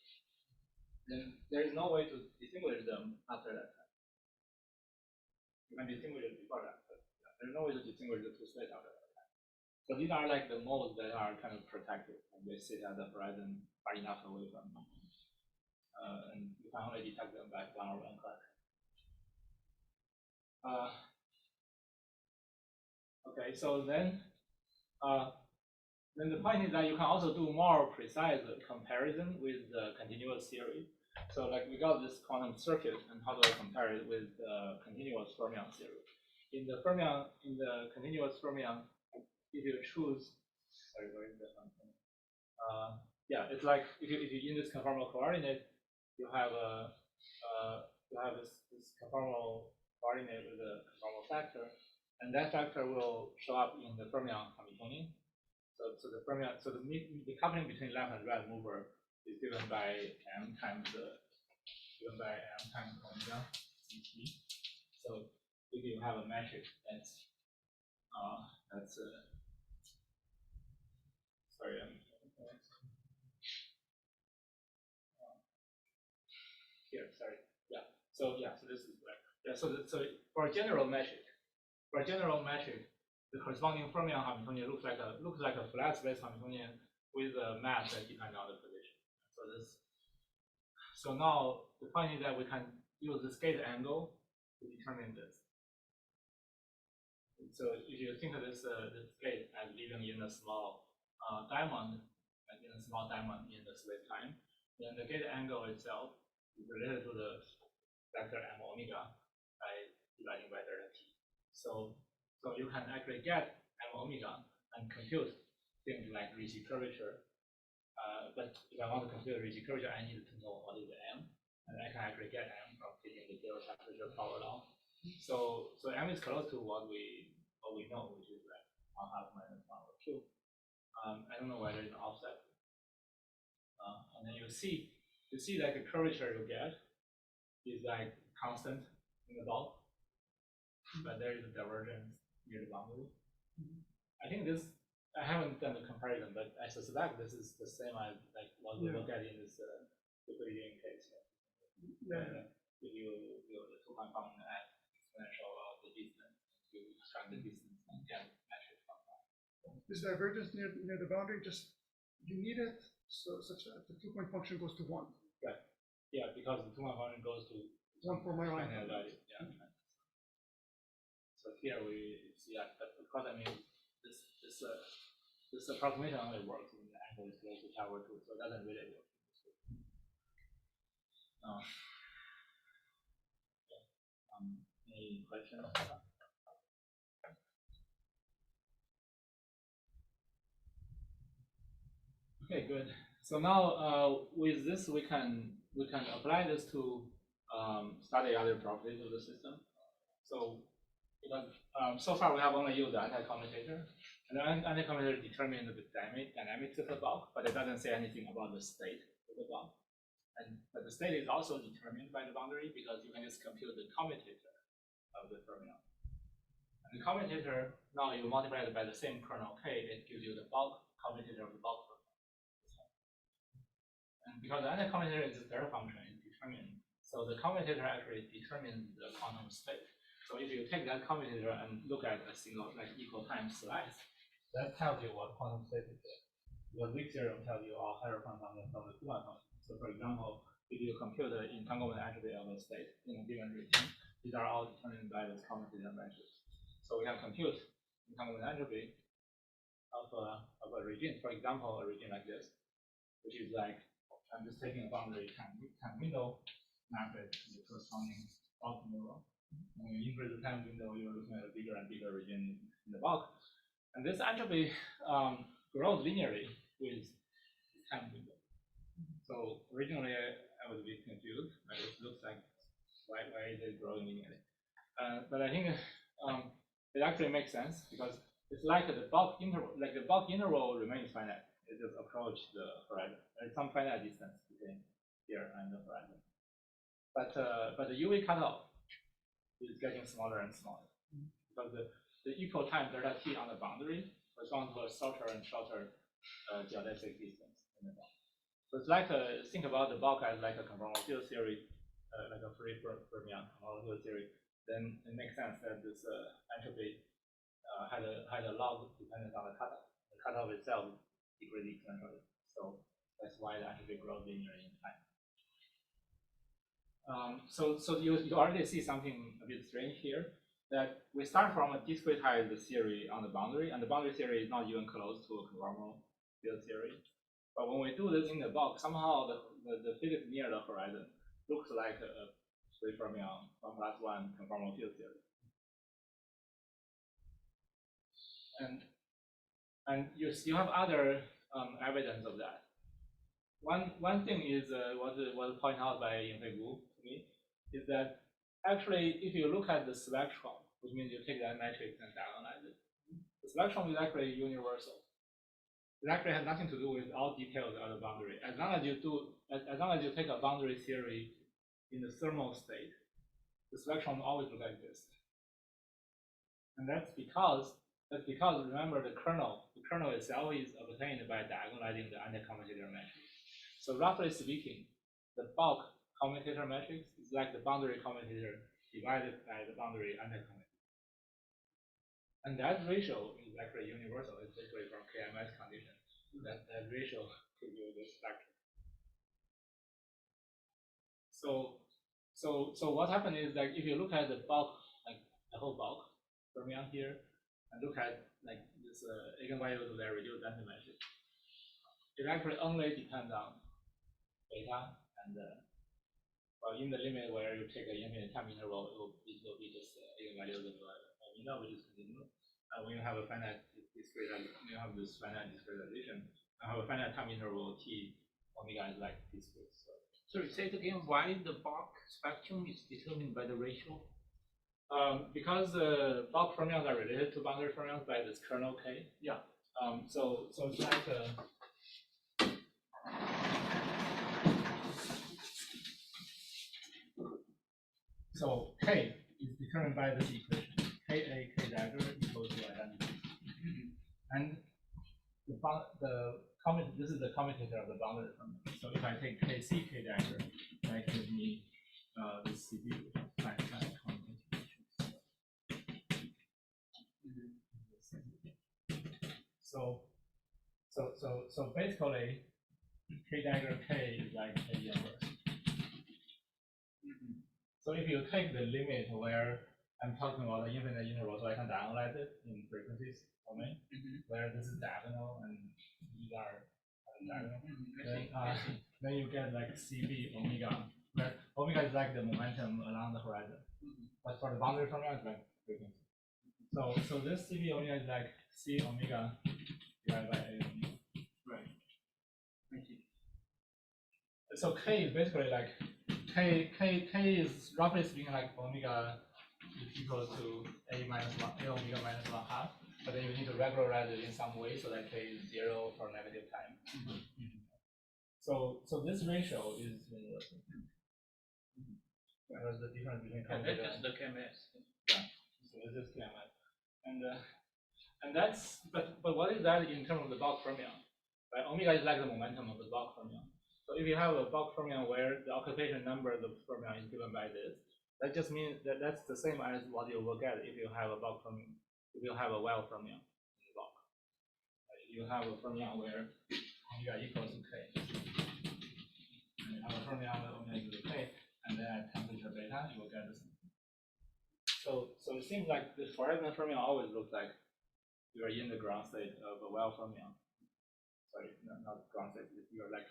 Then there is no way to distinguish them after that time. You can distinguish it before that, but there's no way to distinguish the two states after that time. So these are like the modes that are kind of protected, and they sit at the horizon far enough away from them. And you can only detect them by 1 over 1 correction. Okay, so then the point is that you can also do more precise comparison with the continuous theory. So like we got this quantum circuit, and how do I compare it with the continuous fermion theory? In the continuous fermion, if you choose, sorry, where is the function? Yeah, it's like if you in this conformal coordinate, you have this conformal coordinate with a conformal factor, and that factor will show up in the fermion Hamiltonian. So the fermion, so the coupling between left and right mover is given by m times omega ct. So if you have a metric that's sorry, here, sorry, yeah. So this is right. Yeah, so for a general metric, the corresponding fermion Hamiltonian looks like a flat space Hamiltonian with a mass that depends on the position. So now the point is that we can use the gate angle to determine this. So if you think of this gate as living in a small diamond, like in a small diamond in the space time, then the gate angle itself is related to the vector m omega by dividing by delta t. So you can actually get m omega and compute things like Ricci curvature. But if I want to compute Ricci curvature, I need to know what is the m, and I can actually get m from taking the zero temperature power law. So m is close to what we know, which is like 1/2 minus 1 over q. I don't know whether it's an offset. And then you see like the curvature you get is like constant in the bulk, but there is a divergence near the boundary. I think this, I haven't done the comparison, but I suspect this is the same as like what we look at in this Euclidean case. If you the two-point function at exponential of the distance, you extract the distance and get metric from that. This divergence near the boundary, just you need it such that the 2-point function goes to 1. Right. Yeah, because the two-point function goes to 1 for my finite value. Yeah. So here we see that, but of course, I mean, this approximation only works when the angle is close to tower 2, so it doesn't really work. Any questions? Okay, good. So now with this we can apply this to study other properties of the system. So so far we have only used the anti-commutator, and the anti-commutator determines the dynamics of the bulk, but it doesn't say anything about the state of the bulk. But the state is also determined by the boundary because you can just compute the commutator of the fermion. And the commutator, now you multiply it by the same kernel k, it gives you the bulk commutator of the bulk fermion. And because the anti-commutator is a third function, it's determined. So the commutator actually determines the quantum state. So if you take that commutator and look at a single equal time slice, that tells you what quantum state is. The weak theorem tells you all higher quantum function from the two-one function. So for example, if you compute the entanglement entropy of a state in a given region, these are all determined by this commutator matrix. So we can compute entanglement entropy of a region. For example, a region like this, which is like, I'm just taking a boundary time window matrix in the corresponding bulk interval. When you increase the time window, you're looking at a bigger and bigger region in the bulk. And this entropy grows linearly with the time window. So originally I was a bit confused. It looks like why is it growing linearly? But I think it actually makes sense because it's like the bulk interval. Like the bulk interval remains finite. It just approaches the horizon. There's some finite distance between here and the horizon. But the UV cutoff is getting smaller and smaller because the equal time delta t on the boundary corresponds to a shorter and shorter geodesic distance in the bulk. So it's like think about the bulk as like a conformal field theory, like a free fermion conformal field theory. Then it makes sense that this entropy had a log dependence on the cutoff. The cutoff itself decreases exponentially. So that's why the entropy grows linearly in time. So you already see something a bit strange here. That we start from a discretized theory on the boundary, and the boundary theory is not even close to a conformal field theory. But when we do this in the bulk, somehow the physics near the horizon looks like a free fermion 1+1 conformal field theory. And you have other evidence of that. One thing is was pointed out by Yinghui Gu to me is that actually if you look at the spectrum, which means you take that matrix and diagonalize it, the spectrum is actually universal. It actually has nothing to do with all details of the boundary. As long as you take a boundary theory in the thermal state, the spectrum always looks like this. And that's because remember the kernel itself is obtained by diagonalizing the anti-commutator matrix. So roughly speaking, the bulk commutator matrix is like the boundary commutator divided by the boundary anti-commutator. And that ratio is actually universal. It's basically from KMS condition. That ratio gives you this spectrum. So what happened is like if you look at the bulk, like the whole bulk fermion here, and look at like this eigenvalues of their reduced density matrix, it actually only depends on beta and well, in the limit where you take an infinite time interval, it will be just eigenvalues of beta, which is continuous. When you have a finite discretization, you have this finite discretization. I have a finite time interval t omega is like discrete. So say it again, why the bulk spectrum is determined by the ratio? Because bulk fermions are related to boundary fermions by this kernel k. Yeah. So it's like so k is determined by this equation. Ka k dagger equals to identity. And this is the commutator of the boundary fermion. So if I take kc k dagger, that gives me this CD, which is finite commutator. So basically, k dagger k is like k inverse. So if you take the limit where I'm talking about the infinite interval, so I can diagonalize it in frequencies domain, where this is diagonal and these are diagonal. Then you get like CV omega, where omega is like the momentum along the horizon. But for the boundary formula, it's like frequency. So this CV omega is like C omega divided by A omega. Right. Thank you. So K is basically like K is roughly speaking like omega is equal to A omega minus 1/2. But then you need to regularize it in some way so that K is 0 for negative time. So this ratio is universal. Whereas the difference between And omega that's just the KMS. so this is KMS. And that's but what is that in terms of the bulk fermion? Right? Omega is like the momentum of the bulk fermion. So if you have a bulk fermion where the occupation number of the fermion is given by this, that just means that that's the same as what you will get if you have a bulk fermion, if you have a well fermion in the bulk. Right? You have a fermion where omega equals to K. And you have a fermion where omega equals to K, and then at temperature beta, you will get the same. So it seems like the horizon fermion always looks like you are in the ground state of a well fermion. Sorry, not ground state. You are like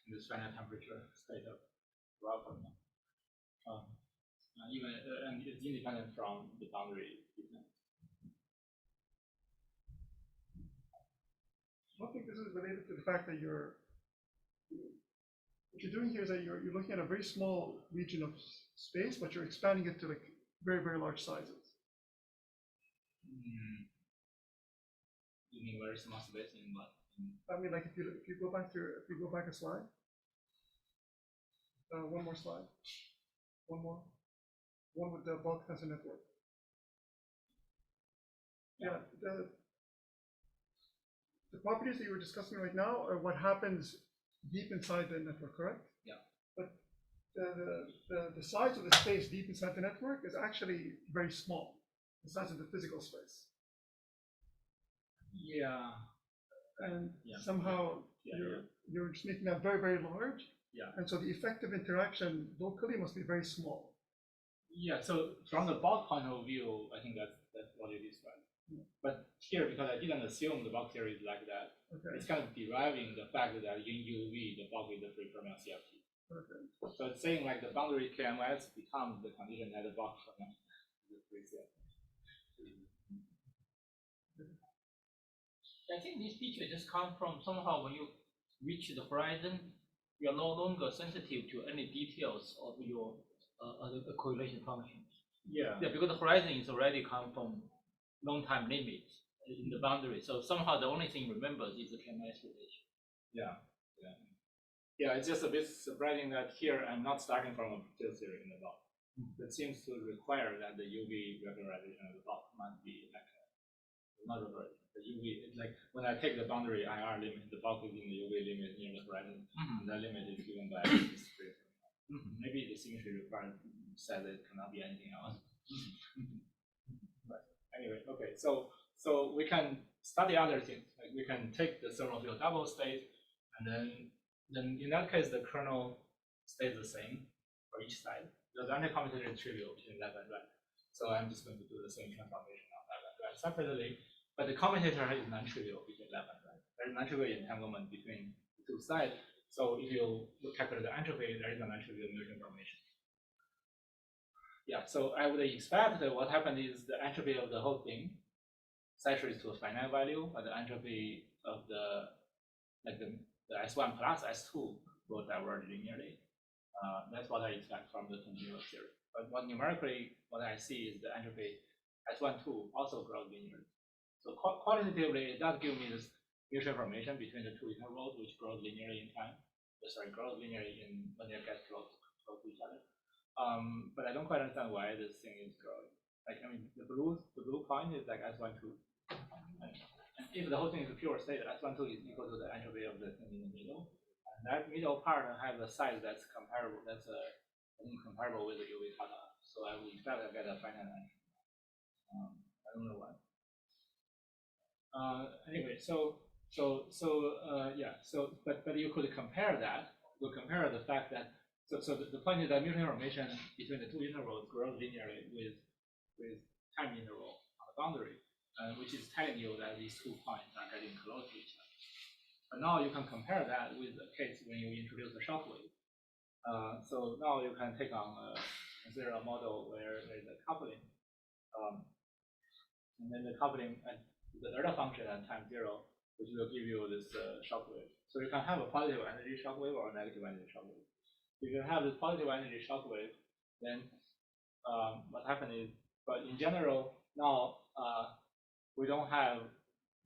in this finite temperature state of well fermion. And it's independent from the boundary. I think this is related to the fact that what you're doing here is that you're looking at a very small region of space, but you're expanding it to like very, very large sizes. You mean very small space in what? I mean, like if you go back a slide, one more slide, one with the bulk tensor network. Yeah, the properties that you were discussing right now are what happens deep inside the network, correct? Yeah. But the size of the space deep inside the network is actually very small, the size of the physical space. Yeah. And Yeah. somehow you're just making that very, very large. Yeah. And so the effective interaction locally must be very small. Yeah. So from the bulk point of view, I think that's what you described. But here, because I didn't assume the bulk theory is like that, Okay. it's kind of deriving the fact that in UV the bulk is the free fermion CFT. Okay. So it's saying like the boundary KMS becomes the condition that the bulk fermion is the free CFT. I think these features just come from somehow when you reach the horizon, you are no longer sensitive to any details of your correlation functions. Yeah. Yeah, because the horizon is already come from long time limits in the boundary. So somehow the only thing remembers is the KMS relation. Yeah. Yeah, it's just a bit surprising that here I'm not starting from a field theory in the bulk. It seems to require that the UV regularization of the bulk must be like not regularization. The UV, it's like when I take the boundary IR limit, the bulk is in the UV limit near the horizon, and that limit is given by this free. Maybe the symmetry required says it cannot be anything else. But anyway, okay, so we can study other things. Like we can take the thermal field double state, and then in that case the kernel stays the same for each side. The anti-commutator is trivial between left and right. So I'm just going to do the same transformation on left and right separately. But the commutator is non-trivial between left and right. There is non-trivial entanglement between the two sides. So if you calculate the entropy, there is a non-trivial mutual information. Yeah, so I would expect that what happened is the entropy of the whole thing saturates to a finite value, but the entropy of the S1 plus S2 will diverge linearly. That's what I expect from the continuous theory. But numerically, what I see is the entropy S12 also grows linearly. So qualitatively, it does give me this mutual information between the two intervals, which grows linearly in time. Grows linearly when they get close to each other. But I don't quite understand why this thing is growing. Like, I mean, the blue point is like S12. And if the whole thing is a pure state, S12 is equal to the entropy of the thing in the middle. And that middle part has a size that's comparable, comparable with the UV cutoff. So I would expect to get a finite entropy. I don't know why. Anyway, but you could compare that. You could compare the fact that So the point is that mutual information between the two intervals grows linearly with time interval on the boundary, which is telling you that these 2 points are getting close to each other. But now you can compare that with the case when you introduce a shock wave. So now you can take on consider a model where there's a coupling, and then the coupling at the delta function at time 0, which will give you this shock wave. So you can have a positive energy shock wave or a negative energy shock wave. If you have this positive energy shock wave, then what happens is, but in general, now we don't have,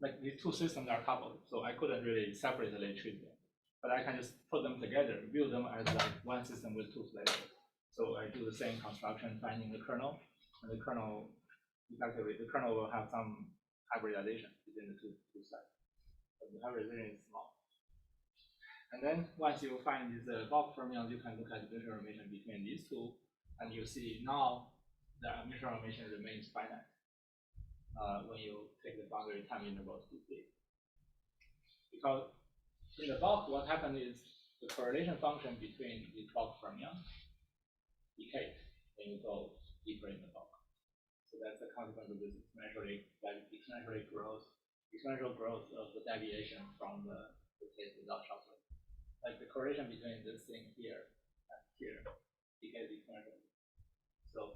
like these two systems are coupled, so I couldn't really separately treat them. But I can just put them together, view them as like one system with 2 flavors. So I do the same construction finding the kernel, and the kernel, effectively, the kernel will have some hybridization between the two sides. But the hybridization is small. And then once you find these bulk fermions, you can look at the mutual information between these two, and you see now the mutual information remains finite when you take the boundary time intervals too big. Because in the bulk, what happened is the correlation function between the bulk fermions decays when you go deeper in the bulk. So that's the consequence of this exponential growth of the deviation from the case without shock wave. Like the correlation between this thing here and here decays exponentially. So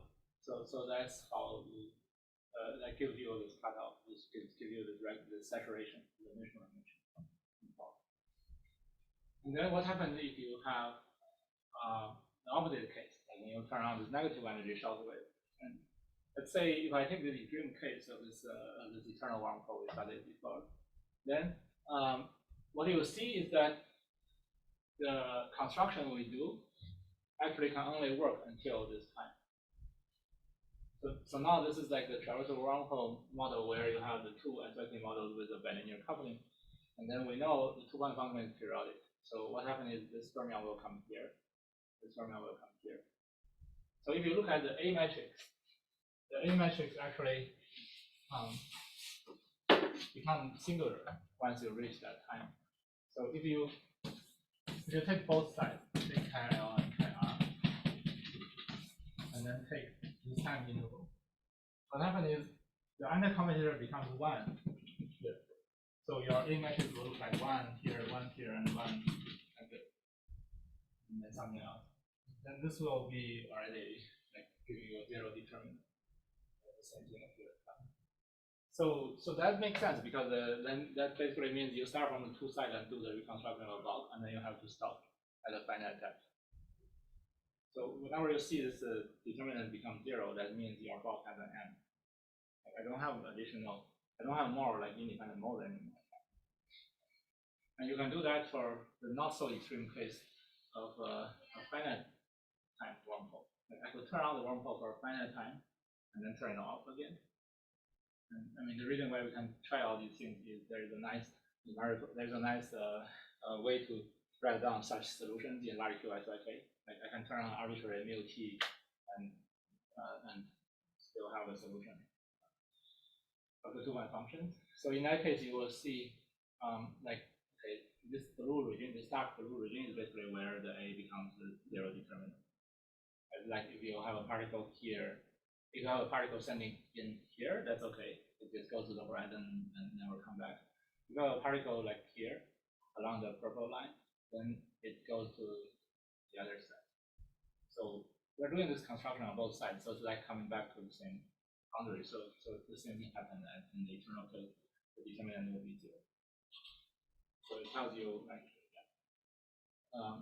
that's how you that gives you this cutoff. This gives you the saturation, the mutual information. And then what happens if you have the opposite case, like when you turn on this negative energy shock wave? And let's say if I take the extreme case of this eternal wormhole we studied before, then what you will see is that the construction we do actually can only work until this time. So now this is like the traversal wormhole model where you have the 2 aspective models with a bilinear coupling, and then we know the 2-point function is periodic. So what happens is this fermion will come here, this fermion will come here. So if you look at the A matrix actually becomes singular once you reach that time. So if you take both sides, take chi L and chi R, and then take this time interval, what happens is the undercommutator becomes 1 here. So your A matrix will look like 1 here, and 1 like this, and then something else. Then this will be already like giving you a 0 determinant. The same thing up here. So that makes sense because then that basically means you start from the 2 sides and do the reconstruction of a bulk, and then you have to stop at a finite depth. So whenever you see this determinant become 0, that means your bulk has an end. Like I don't have more like independent mode anymore. And you can do that for the not so extreme case of a finite time wormhole. Like I could turn on the wormhole for a finite time and then turn it off again. And I mean, the reason why we can try all these things is there's a nice way to write down such solutions in large QSYK. Like I can turn on arbitrary mu t and still have a solution of the 2-point functions. So in that case, you will see like okay, this blue region, this dark blue region is basically where the A becomes the 0 determinant. Like if you have a particle here, if you have a particle sending in here, that's okay. It just goes to the horizon and never come back. If you have a particle like here, along the purple line, then it goes to the other side. So we're doing this construction on both sides, so it's like coming back to the same boundary. So the same thing happened in the eternal case. The determinant will be 0. So it tells you like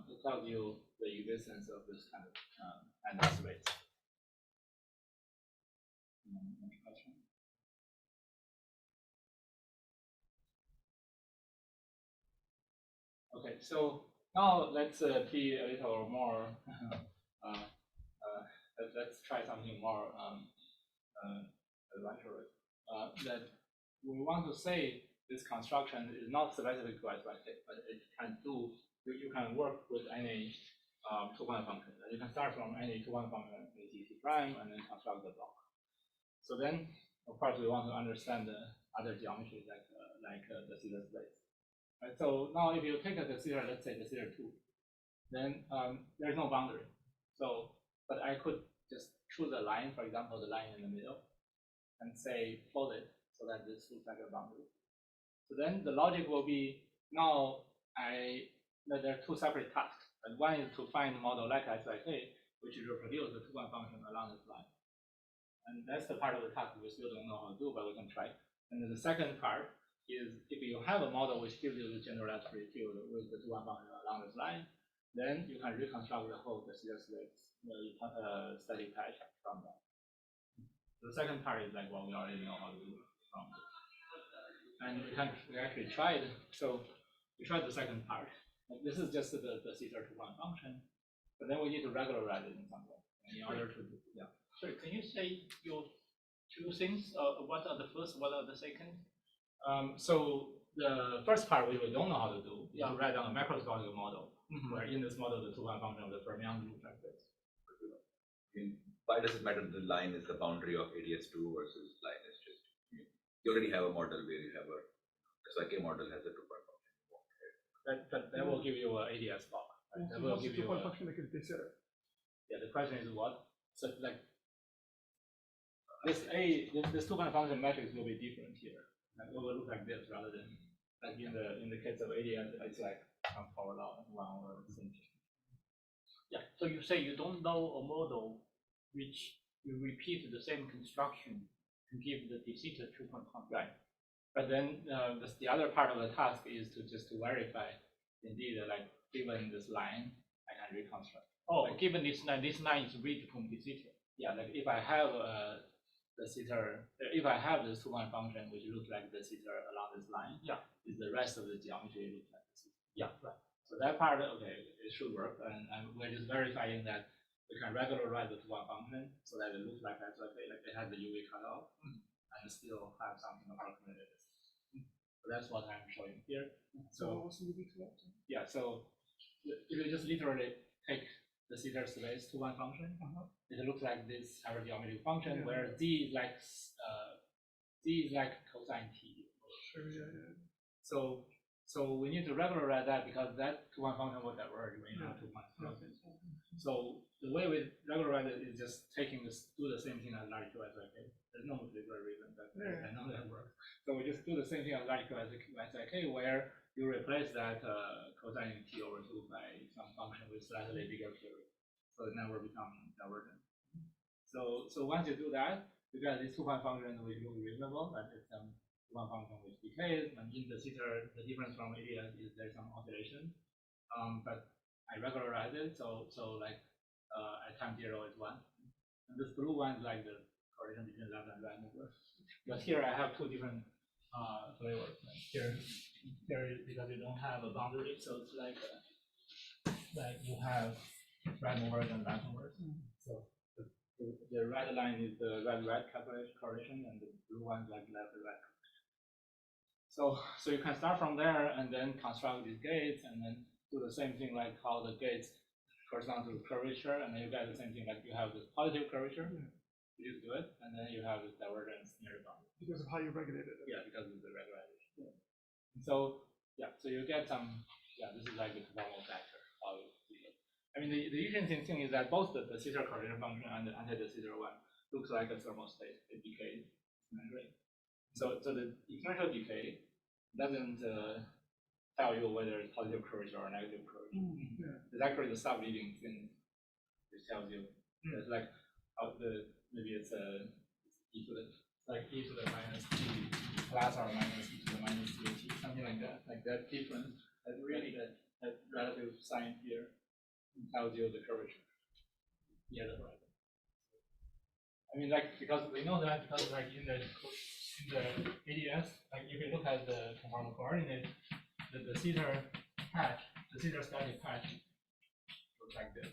it tells you the existence of this kind of endless rates. Any question? Okay, so now let's be a little more. Let's try something more adventurous. That we want to say this construction is not specific to SYK, but it can do. You can work with any 2-point function. You can start from any 2-point function ATC prime and then construct the block. So then, of course, we want to understand the other geometry like the Caesar space. Right, so now if you take a de Sitter, let's say de Sitter 2, then there's no boundary. So, but I could just choose a line, for example, the line in the middle, and say fold it so that this looks like a boundary. So then the logic will be now there are two separate tasks. And one is to find a model like SYK, which reproduce the two-one function along this line. And that's the part of the task we still don't know how to do, but we can try. And then the second part is if you have a model which gives you the generalized free field with the two-one function along this line, then you can reconstruct the whole static patch from that. The second part is like what we already know how to do from this. And we actually tried. So we tried the second part. This is just the Caesar two-one function, but then we need to regularize it in some way in order to do. Yeah. Sorry, can you say your two things? What are the first? What are the second? So the first part we don't know how to do is to write down a macroscopic model, where in this model the two-one function of the fermion looks like this. Why does it matter? The line is the boundary of ADS2 versus line is just you already have a model where you have a SYK model has a two-point function. That will give you an ADS block. Right? That will give you two-point function like a de Sitter. Yeah, the question is what? So like this two-point function matrix will be different here. It will look like this rather than like in the case of ADS, it's like some power law and one or something. Yeah. So you say you don't know a model which you repeat the same construction to give the de Sitter two-point function. Right. But then the other part of the task is to verify indeed like given this line I can reconstruct. Oh, like, given this line is read from de Sitter. Yeah, like if I have the Sitter, if I have this two-point function which looks like the Sitter along this line, yeah, is the rest of the geometry looks like the Sitter. Yeah, right. So that part, okay, it should work, and we're just verifying that we can regularize the two-one function so that it looks like SYK, like it has the UV cutoff, and still have something approximated. So that's what I'm showing here. So yeah, so if you just literally take the Sitter space two-one function, it looks like this geometric function where z is like cosine t. So we need to regularize that because that two-one function will diverge when you have two-point function. So the way we regularize it is just do the same thing as large Q SYK. There's no particular reason that I know that works. So we just do the same thing as large Q SYK where you replace that cosine t over 2 by some function with slightly bigger period. So it never becomes divergent. So once you do that, you get this two-point function which looks reasonable, but it's one function which decays, and in the Sitter, the difference from ADS is there's some oscillation. But I regularize it, so like at time 0 is 1. And this blue one is like the correlation between left and right mover. But here I have two different flavors. Here because you don't have a boundary, so it's like you have right movers and left movers. So the red line is the red-red correlation, and the blue one is like left-right. So you can start from there and then construct these gates and then do the same thing like how the gates correspond to the curvature, and then you get the same thing like you have this positive curvature, which is good, and then you have this divergence near the boundary. Because of how you regulated it. Yeah, because of the regularization. So yeah, so you get some, this is like the conformal factor. I mean, the interesting thing is that both the Sitter correlation function and the anti-de Sitter one looks like a thermal state. It decays exponentially. So the exponential decay doesn't tell you whether it's positive curvature or negative curvature. It's actually the sub-leading thing which tells you. It's like maybe it's e to the minus t plus or minus e to the minus t, something like that. Like that difference, that really that relative sign here tells you the curvature. Yeah, that's right. I mean, like because we know that because like in the ADS, like if you look at the conformal coordinate, the Sitter patch, the Sitter static patch looks like this,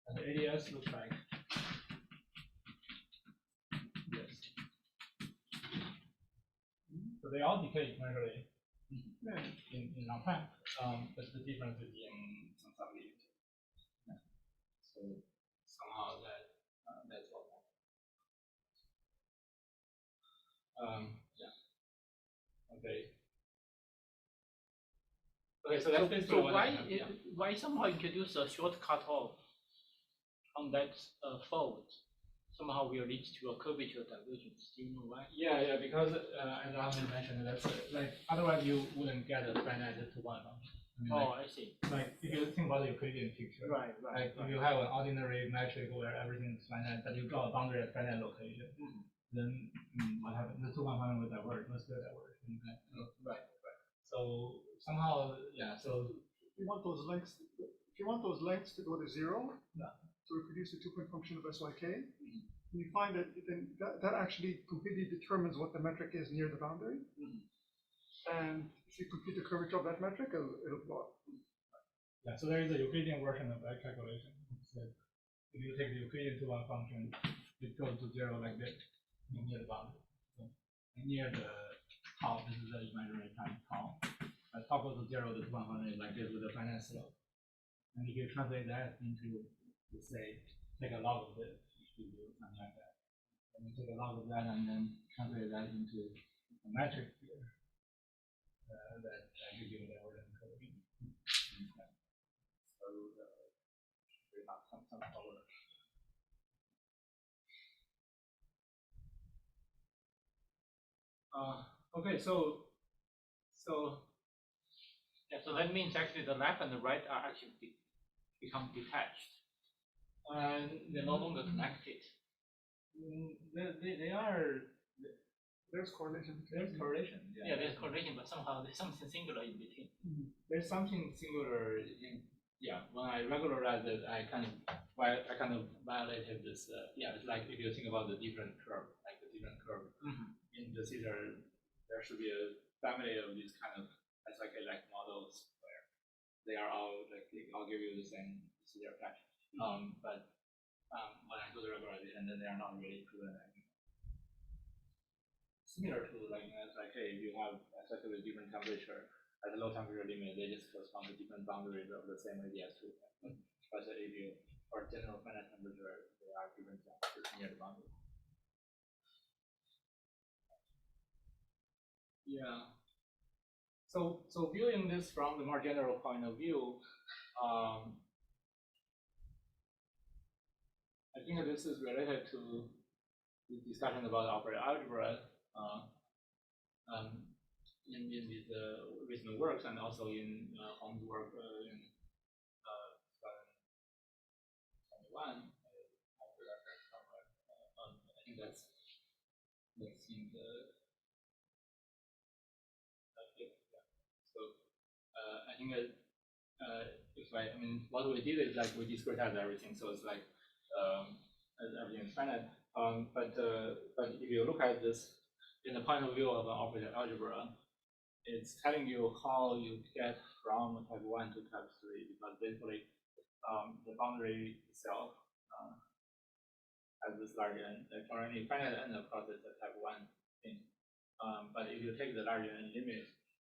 and the ADS looks like this. So they all decay exponentially in long time, but the difference is in some sub-leading. So somehow that's what matters. Yeah. Okay. Okay, so that's basically So what why I have, yeah. why somehow introduce a short cutoff on that fold? Somehow will lead to a curvature divergence. Do you know why? Yeah, because as Ahmed mentioned, that's like otherwise you wouldn't get a finite to one function. I mean, Oh, I see. like if you think about the Euclidean picture, Right. like if you have an ordinary metric where everything is finite, but you draw a boundary at finite location, then what happens? The two-one function will diverge, will still diverge. Right. So somehow, yeah. So If you want those lengths, to go to zero, Yeah. to reproduce the two-point function of SYK, you find that that actually completely determines what the metric is near the boundary. And if you compute the curvature of that metric, it'll blow up. yeah, so there is a Euclidean version of that calculation. So if you take the Euclidean two-one function, it goes to zero like this near the boundary. So near the top, this is the imaginary time tau. At top goes to zero, the two-one function is like this with a finite slope. And if you translate that into, let's say, take a log of this, you do something like that. And you take a log of that and then translate that into a metric here. That gives you the order and code. So we have some power. Okay, so Yeah, so that means actually the left and the right are actually become detached. and They're no longer connected. they are. There's correlation. There's correlation. Yeah, there's correlation, but somehow there's something singular in between. There's something singular in, yeah, when I regularized it, I kind of violated this, yeah, it's like if you think about the different curve, like the different curve in the Caesar, there should be a family of these kind of SIK-like models where they are all, like, they all give you the same Caesar patch. But when I do the regularization, then they are not really equivalent anymore. Similar to like SIK, if you have SIK with different temperature, at the low temperature limit, they just correspond to different boundaries of the same ADS2. But if you, for general finite temperature, they are different temperatures near the boundary. Yeah. So viewing this from the more general point of view, I think this is related to the discussion about operator algebra in these recent works, and also in Hong's work in 2021. I think that's in the yeah. So I think I mean what we did is like we discretized everything, so it's like everything is finite. But if you look at this in the point of view of an operator algebra, it's telling you how you get from type 1 to type 3, because basically the boundary itself has this large n. For any finite n, of course, it's a type 1 thing. But if you take the large n limit,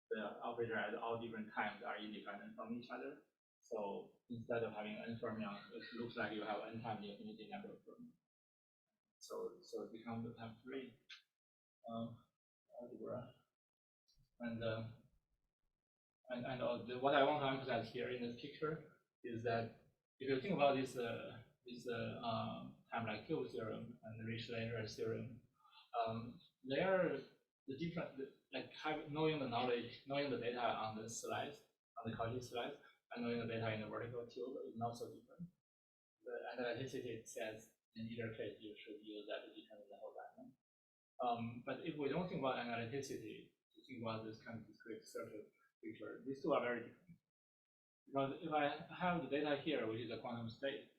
the operator at all different times are independent from each other. So instead of having n fermions, it looks like you have n times the infinity number of fermions. So it becomes a type 3 algebra. And what I want to emphasize here in this picture is that if you think about this time-like cube theorem and the Rich-Later theorem, they are the different, like knowing the knowledge, knowing the data on the slides, on the Cauchy slides, and knowing the data in the vertical tube is not so different. The analyticity says in either case you should use that to determine the whole diamond. But if we don't think about analyticity, to think about this kind of discrete circuit picture, these two are very different. Because if I have the data here, which is a quantum state,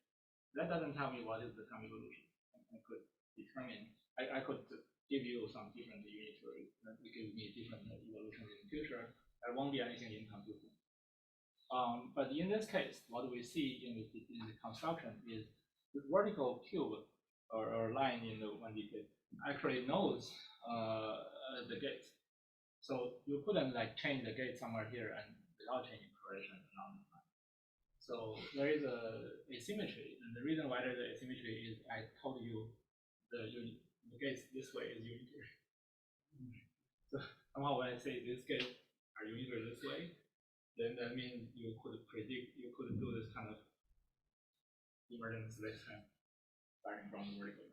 that doesn't tell me what is the convolution. I could determine, I could give you some different unitary that will give me different evolutions in the future. There won't be anything inconsistent. But in this case, what we see in the construction is this vertical cube or line in the 1D case actually knows the gate. So you couldn't like change the gate somewhere here and without changing correlation along the line. So there is a asymmetry, and the reason why there's an asymmetry is I told you the gates this way is unitary. So somehow when I say this gate are unitary this way, then that means you could predict, you could do this kind of emergence lifetime starting from the vertical.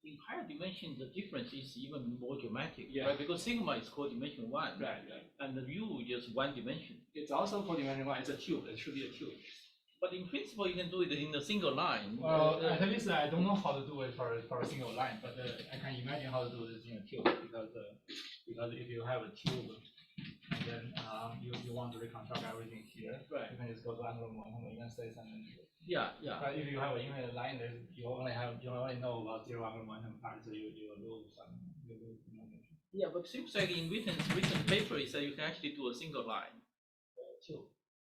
In higher dimension, the difference is even more dramatic, Yeah. right? Because sigma is co-dimension 1, Right. and the U is just 1 dimension. It's also 4-dimensional one. It's a tube. It should be a tube. But in principle, you can do it in a single line. Well, at least I don't know how to do it for a single line, but I can imagine how to do this in a tube because if you have a tube and then you want to reconstruct everything here, Right. you can just go to angular momentum eigenstates and then. Yeah. But if you have a unit line, you only know about zero angular momentum part, so you lose some. Yeah, but seems like in recent paper is that you can actually do a single line too.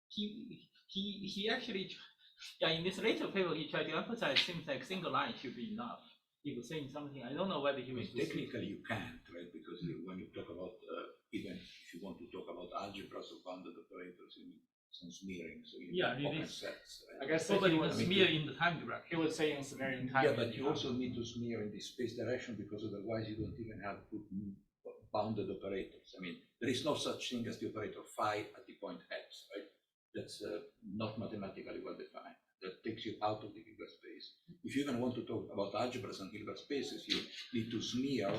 He actually, in this later paper he tried to emphasize seems like single line should be enough. He was saying something. I don't know whether he was Technically, you can't, right? Because when you talk about even if you want to talk about algebras of bounded operators, you need some smearing. So you need open sets. Right? I guess so, but you can was, smear in the time direction. he was saying smearing time. Yeah, but you also need to smear in the space direction because otherwise you don't even have to put bounded operators. I mean, there is no such thing as the operator phi at the point x, right? That's not mathematically well defined. That takes you out of the Hilbert space. If you even want to talk about algebras and Hilbert spaces, you need to smear,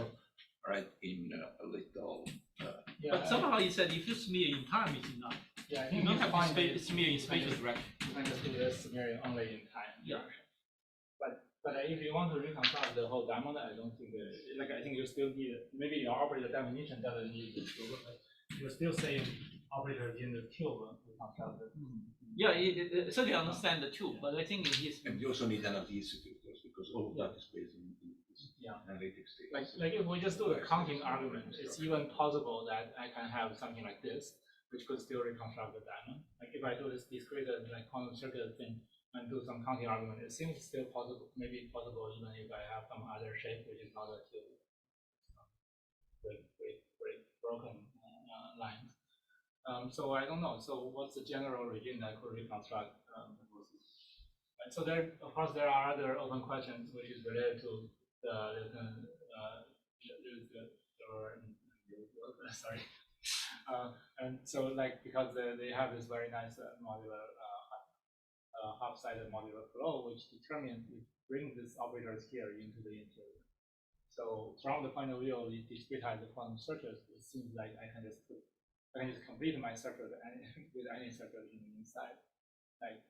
right, in a little. But somehow he said if you smear in time, it's enough. Yeah, I you think don't have to smear in spatial direction. You can just do this smearing only in time. Yeah. But if you want to reconstruct the whole diamond, I don't think I think you still need maybe your operator definition doesn't need the tube, but you're still saying operators in the tube reconstruct it. Yeah, certainly understand the tube, but I think in his And you also need analyticity, of course, because all of that is based on analytic state. Like if we just do a counting argument, it's even possible that I can have something like this, which could still reconstruct the diamond. Like if I do this discrete like quantum circuit thing and do some counting argument, it seems still possible, maybe possible even if I have some other shape which is not a tube. Break broken lines. So I don't know. So what's the general regime that could reconstruct the forces? And so there, of course, there are other open questions which is related to sorry. And so like because they have this very nice modular half-sided modular flow which brings these operators here into the interior. So from the point of view of the discretized quantum circuits, it seems like I can just complete my circuit with any circuit in the inside. Like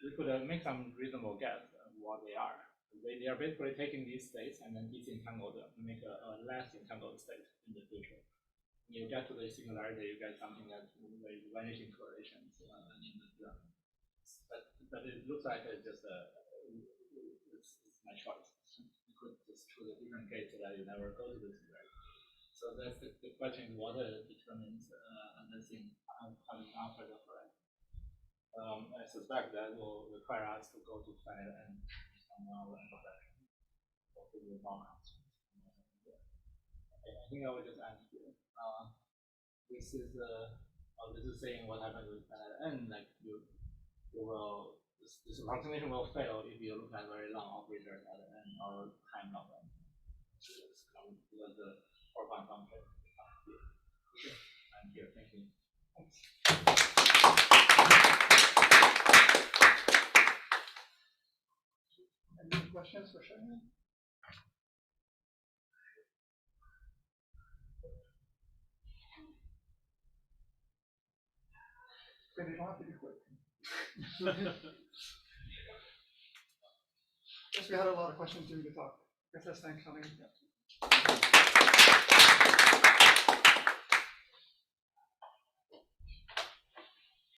we could make some reasonable guess of what they are. They are basically taking these states and then disentangle them, make a less entangled state in the future. When you get to the singularity, you get something that very vanishing correlations in the but it looks like it's just it's my choice. You could just choose a different gate so that you never go to the singularity. So that's the question: what determines anything after the horizon? I suspect that will require us to go to finite and somehow end direction. I think I will just end here. This is saying what happens with finite n. Like you will this approximation will fail if you look at very long operators at n or time of n. Because the Orban function is here. I'm here. Thank you. Thanks. Any questions for Xiaoliang? But you don't have to be quick. Yes, we had a lot of questions during the talk. I guess that's thanks, Xiaoliang.